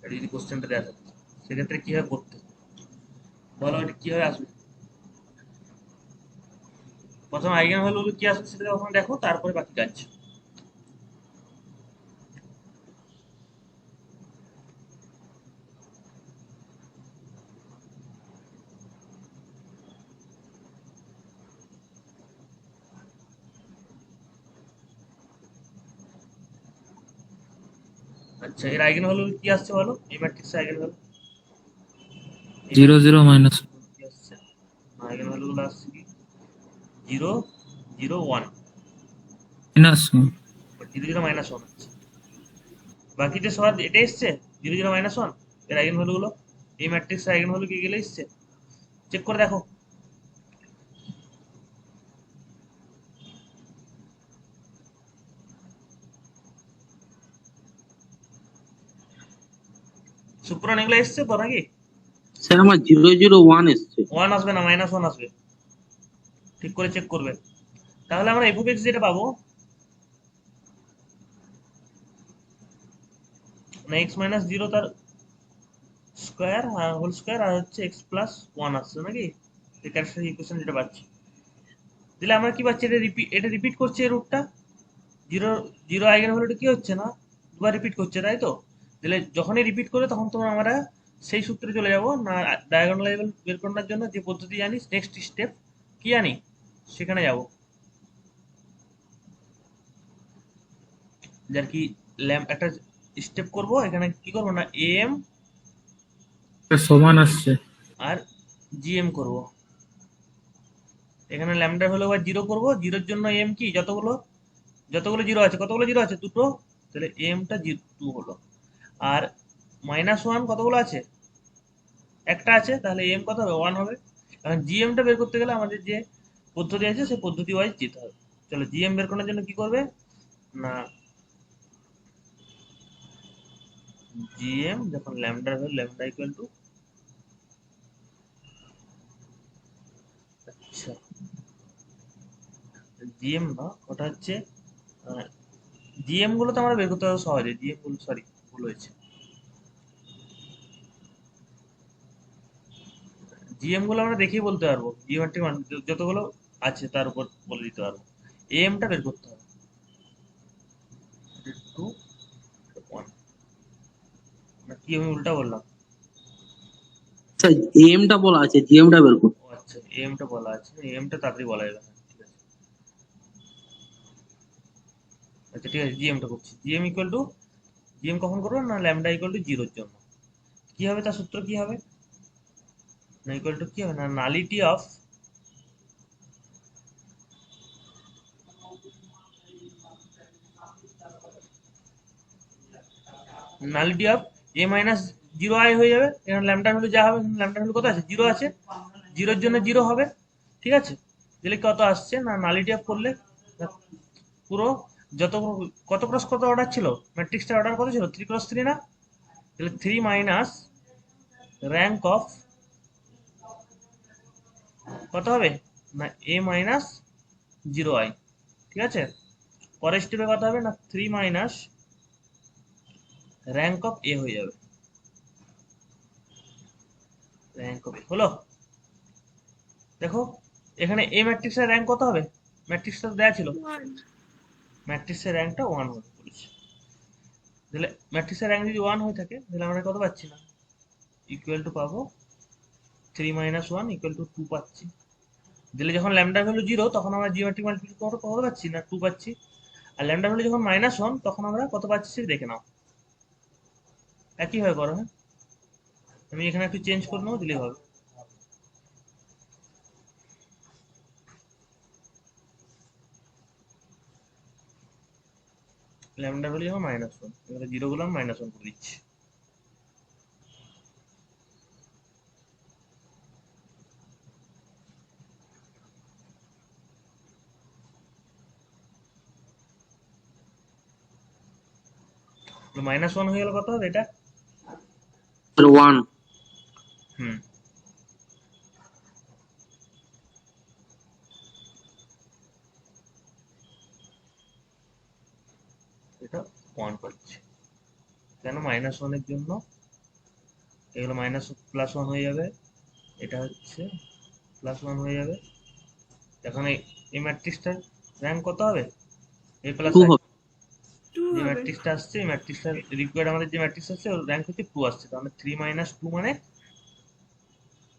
এটা যদি কোশ্চেনটা দেওয়া থাকে সেক্ষেত্রে কিভাবে করতে বলো, এটা কিভাবে আসবে? প্রথম আইগেন ভ্যালু কি আসবে সেটা তখন দেখো, তারপরে বাকি কাজ। আচ্ছা, এর আইগেন ভ্যালু কি আসছে বলো, এই ম্যাট্রিক্স আইগেন ভ্যালু 0 0 মাইনাস কি আসছে, আইগেন ভ্যালু গুলো আসছে কি 0 0 1, মাইনাস 0 0 -1 হচ্ছে, বাকি যে সব এটা এসছে 0 0 -1 এর আইগেন ভ্যালু গুলো এই ম্যাট্রিক্স আইগেন ভ্যালু কি গেলে এসছে, চেক করে দেখো। সুপ্রন এগুলো এসছে তো নাকি? স্যার আমার 0 0 1 এসছে। 1 আসবে না -1 আসবে, ঠিক করে চেক করবে। তাহলে আমরা এফ এক্স যেটা পাবো না এক্স মাইনাস 0 তার স্কোয়ার হোল স্কোয়ার আর হচ্ছে এক্স প্লাস 1 আসছে নাকি, এই ক্যারেক্টারিস্টিক ইকুয়েশন যেটা পাচ্ছি। তাহলে আমরা কি পাচ্ছি, এটা রিপিট করছে এই রুটটা, 0 0 আইগেন ভ্যালুটা কি হচ্ছে না দুবার রিপিট করছে, তাই তো? তাহলে যখনই রিপিট করে তখন তো আমরা সেই সূত্রে চলে যাব না, ডায়াগোনালাইজেবল বের করার জন্য যে পদ্ধতি জানি, নেক্সট স্টেপ কি জানি সেখানে যাব, যার কি একটা স্টেপ করব, এখানে কি করব না এম সমান আসছে। আর জিএম করব, এখানে ল্যামডা হলো বা 0 করব, 0 এর জন্য এম কি যতগুলো যতগুলো 0 আছে, কতগুলো 0 আছে দুটো, তাহলে এমটা 2 হলো। আর -1 কতগুলো আছে, একটা আছে, তাহলে এম কত হবে 1 হবে। এখন জিএমটা বের করতে গেলে আমাদের যে পদ্ধতি আছে সেই পদ্ধতি ওয়াইজ যেতে হবে। চলো জিএম বের করার জন্য কি করবে না, জিএম যখন ল্যামডা হবে ল্যামডা ইকুয়াল টু, আচ্ছা জিএম না ওটা হচ্ছে জিএম গুলো তো আমরা বের করতে পারবো সহজে, জিএম গুলো সরি ভুল হয়েছে, জিএম গুলো আমরা দেখেই বলতে পারবো, জিওমেট্রিক মান যতগুলো আছে তার উপর বলে দিতে পারবো, এমটা বের করতে হবে। কি আমি উল্টা বললাম? স্যার এমটা বলা আছে, জিএমটা বের করুন। ও আচ্ছা, এমটা বলা আছে, এমটা তাড়াতাড়ি বলা যাবে না, ঠিক আছে। আচ্ছা ঠিক আছে, জিএমটা করছি। জিএম কখন করবো না, ল্যামডা ইকুয়াল টু জিরোর জন্য কি হবে, তার সূত্র কি হবে না, ইকুয়াল টু কি হবে না, nullity of A minus zero I হয়ে যাবে। এখানে ল্যামডা ভ্যালু যা হবে, ল্যামডা ভ্যালু কত আছে, জিরো আছে, জিরোর জন্য জিরো হবে, ঠিক আছে। তাহলে কত আসছে না, নালিটি অফ করলে পুরো যত কত ক্রস কত অর্ডার ছিল, ম্যাট্রিক্সটার অর্ডার কত ছিল, 3 × 3 না? তাহলে 3 মাইনাস র্যাঙ্ক অফ কত হবে না, এ মাইনাস জিরো আই, ঠিক আছে। পরের স্টেপে কত হবে না, 3 মাইনাস র্যাঙ্ক অফ এ হয়ে যাবে, র্যাঙ্ক অফ এ হলো। দেখো এখানে এ ম্যাট্রিক্সের র্যাঙ্ক কত হবে, ম্যাট্রিক্সটা দেওয়া ছিল, 1 ম্যাট্রিক্সের র্যাঙ্কটা 1 হতে বলেছে। তাহলে ম্যাট্রিক্সের র্যাঙ্ক যদি 1 হয়ে থাকে, তাহলে আমরা কত পাচ্ছি না, ইকুয়াল টু পাবো 3 মাইনাস 1 ইকুয়াল টু 2 পাচ্ছি। দিলে যখন ল্যামডা ভ্যালু 0 তখন আমরা জিওমেট্রিক মাল্টিপ্লিকেশন কত পাচ্ছি না, 2 পাচ্ছি। আর ল্যামডা ভ্যালু যখন -1 তখন আমরা কত পাচ্ছি সেটা দেখে নাও, একইভাবে করো। হ্যাঁ, আমি এখানে একটু চেঞ্জ করে নেবো, দিলেই হবে। ল্যামডা ভ্যালু যখন -1, এবারে জিরো গুলো -1 করে দিচ্ছি। -1 হয়ে গেল, কত হবে এটা, 1। হুম, এটা 1 পাচ্ছি। কেন, -1 জন্য এগুলো +1 হয়ে যাবে, এটা হচ্ছে +1 হয়ে যাবে। এখন এই ম্যাট্রিক্সটার র্যাঙ্ক কত হবে, এ প্লাস 2 আই। হবে। 2 যে হবে। ম্যাট্রিক্সটা আসছে, এই ম্যাট্রিক্সটার রিকোয়ার্ড আমাদের যে ম্যাট্রিক্স আসছে ওর র্যাঙ্ক হচ্ছে 2 আসছে, তার মানে 3 - 2 মানে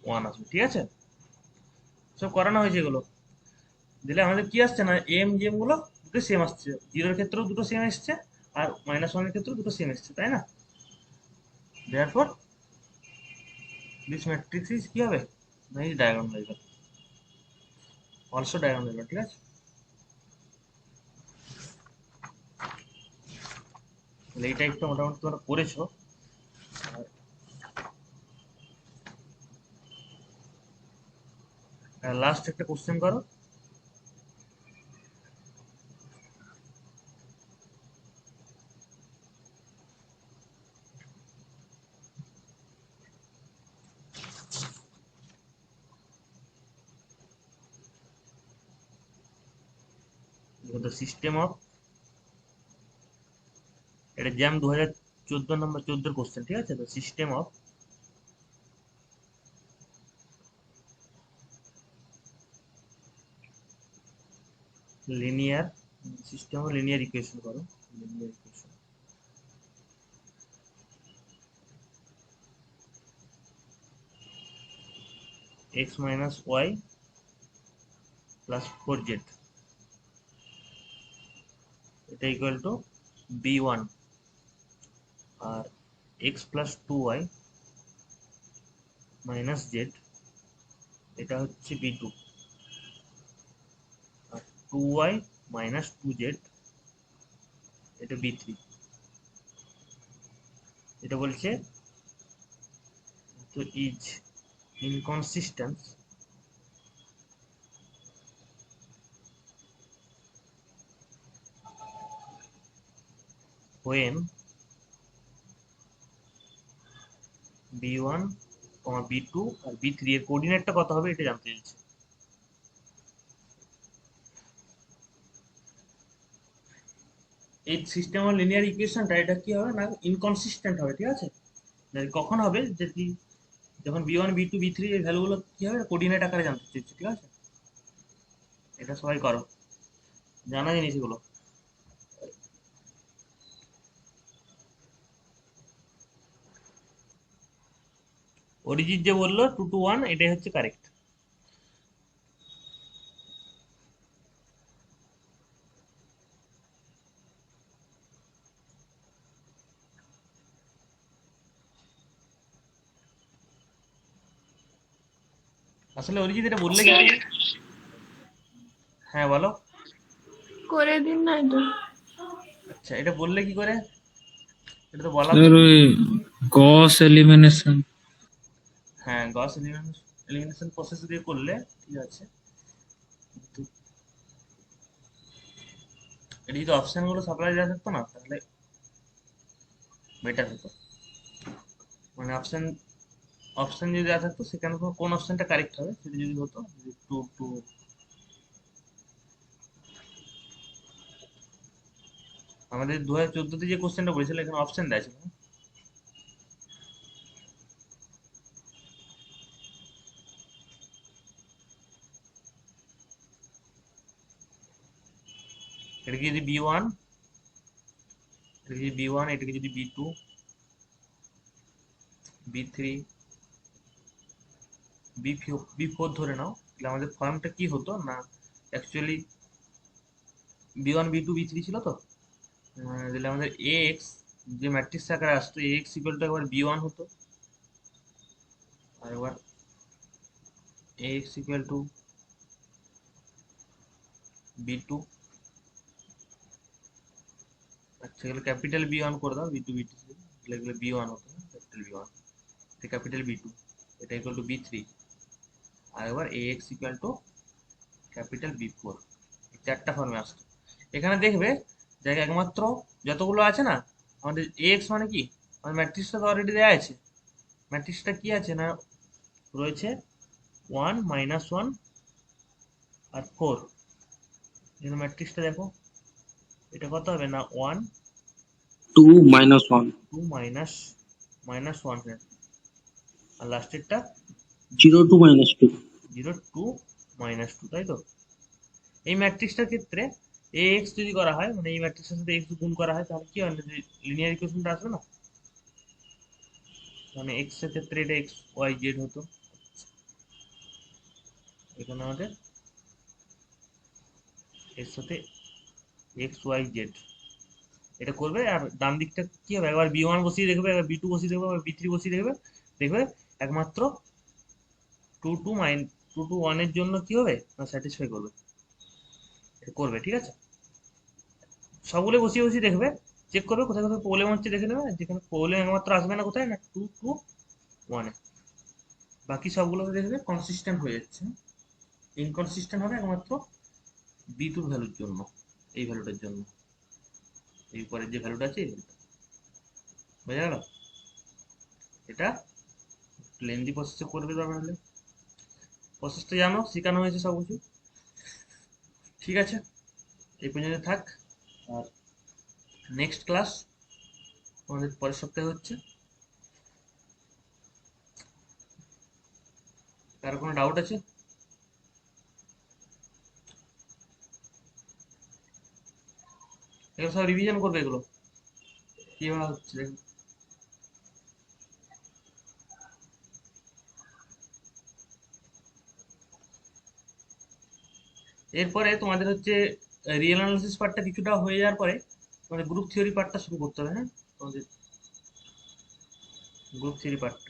1 আসবে, ঠিক আছে। সব করানো হয়েছে এগুলো, দিলে আমাদের কি আসছে না, এম জেম গুলো দুটো সেম আসছে, জিরোর ক্ষেত্রেও দুটো সেম এসছে, আর -1 ক্ষেত্রেও দুটো সেম এসছে, তাই না। দেয়ারফর দিস ম্যাট্রিক্স ইজ কি হবে না, ইজ ডায়াগোনালাইজেবল, অলসো ডায়াগোনালাইজেবল, ঠিক আছে। তাহলে এই টাইপটা মোটামুটি তোমরা করেছো। আর লাস্ট একটা কোশ্চেন করো। দ্য সিস্টেম অফ, এটা জ্যাম 2014 নম্বর 14 কোশ্চেন, ঠিক আছে। The system of linear, system of linear equation করো, linear equation. x minus Y plus 4z, এটা ইকুয়াল টু b1, আর x plus 2y minus Z, এটা হচ্ছে b2, আর 2y minus 2z, এটা b3। এটা বলছে তো is inconsistent when b1, b2 R b3 এর কোঅর্ডিনেটটা কত হবে এটা জানতে চাইছে। এই সিস্টেম অফ লিনিয়ার ইকুয়েশনটা এটা কি হবে না, ইনকনসিস্টেন্ট হবে, ঠিক আছে। কখন হবে, যদি যখন b1 b2 b3 এর ভ্যালুগুলো কি হবে, কোঅর্ডিনেট আকারে জানতে চাইছে, ঠিক আছে। এটা সবাই করো, জানা জিনিস এগুলো। অরিজিৎ যে বললো 2 to 1 এটাই হচ্ছে কারেক্ট। আসলে অরিজিৎ এটা বললে কি? হ্যাঁ বলো। করে দিন না এটা। আচ্ছা এটা বললে কি করে? এটা তো বলা স্যার ওই গস এলিমিনেশন। হ্যাঁ গস এলিমিনেশন প্রসেস দিয়ে করলে ঠিক আছে, কিন্তু এটা যদি অপশন গুলো সাপ্লাই দেওয়া থাকতো না তাহলে বেটার হতো। মানে অপশন অপশন যদি দেওয়া থাকতো সেখানে কোন অপশনটা কারেক্ট হবে সেটা যদি হতো, টু টু আমাদের 2014তে যে কোশ্চেনটা বলেছিল এখানে অপশন দেওয়া ছিল না। এটাকে যদি B1, এটাকে যদি B1, এটাকে যদি B2, B3, B4 ধরে নাও, তাহলে আমাদের ফর্মটা কি হতো না, অ্যাকচুয়ালি B1 B2 B3 ছিল তো, তাহলে আমাদের AX যে ম্যাট্রিক্স আকারে আসতো AX ইকুয়াল টু একবার B1 হতো, আর একবার AX ইকুয়াল টু B2। আচ্ছা এগুলো ক্যাপিটাল B1 করে দাও, B2 B2 তাহলে এগুলো B1 হতো না, ক্যাপিটাল B1, ক্যাপিটাল B2, এটা ইকুয়াল টু B3, আর এবার AX equal to capital B4। এই চারটা ফর্মে আসতো। এখানে দেখবে জায়গা একমাত্র যতগুলো আছে না, আমাদের AX মানে কি, আমাদের ম্যাট্রিক্সটা তো অলরেডি দেওয়া আছে। ম্যাট্রিক্সটা কি আছে না, রয়েছে 1 -1 আর 4। এখানে ম্যাট্রিক্সটা দেখো, এটা কত হবে না 1 2 -1 2 -1 হ্যাঁ, আর লাস্টেরটা 0 2 -2 0 2 -2, তাই তো? এই ম্যাট্রিক্সটার ক্ষেত্রে AX যদি করা হয়, মানে এই ম্যাট্রিক্সের সাথে x গুণ করা হয়, তাহলে কি হয় না, যে লিনিয়ার ইকুয়েশনটা আসবে না, মানে x এর ক্ষেত্রে এটা x y z হতো। এখানে আমাদের এর সাথে x y z এটা করবে, আর ডান দিকটা কি হবে, একবার B1 বসিয়ে দেখবে, একবার B2 বসিয়ে দেখবে, একবার B3 বসিয়ে দেখবে, দেখবে একমাত্র 2 to 1 এর জন্য কি হবে না, স্যাটিসফাই করবে, এটা করবে, ঠিক আছে? সবগুলো বসিয়ে বসিয়ে দেখবে, চেক করবে কোথায় কোথায় প্রবলেম হচ্ছে দেখে নেবে, যেখানে প্রবলেম একমাত্র আসবে না কোথায় না 2 to 1 এ, বাকি সবগুলোতে দেখবে কনসিস্টেন্ট হয়ে যাচ্ছে। ইনকনসিস্টেন্ট হবে একমাত্র B2 ভ্যালুর জন্য, এই ভ্যালুটার জন্য, এই পরের যে ভ্যালুটা আছে এই ভ্যালুটা, বোঝা গেল? এটা লেন্দি প্রসেসে করবে দরকার হলে, প্রসেসটা জানো, শেখানো হয়েছে সব কিছু, ঠিক আছে? এই পর্যন্ত থাক, আর নেক্সট ক্লাস আমাদের পরের সপ্তাহে হচ্ছে। কারো কোনো ডাউট আছে? এগুলো সব রিভিশন করবে, এগুলো কিভাবে হচ্ছে দেখো। এরপরে তোমাদের হচ্ছে রিয়েল অ্যানালিসিস পার্টটা কিছুটা হয়ে যাওয়ার পরে তোমাদের গ্রুপ থিওরি পার্টটা শুরু করতে হবে, হ্যাঁ, তোমাদের গ্রুপ থিওরি পার্টটা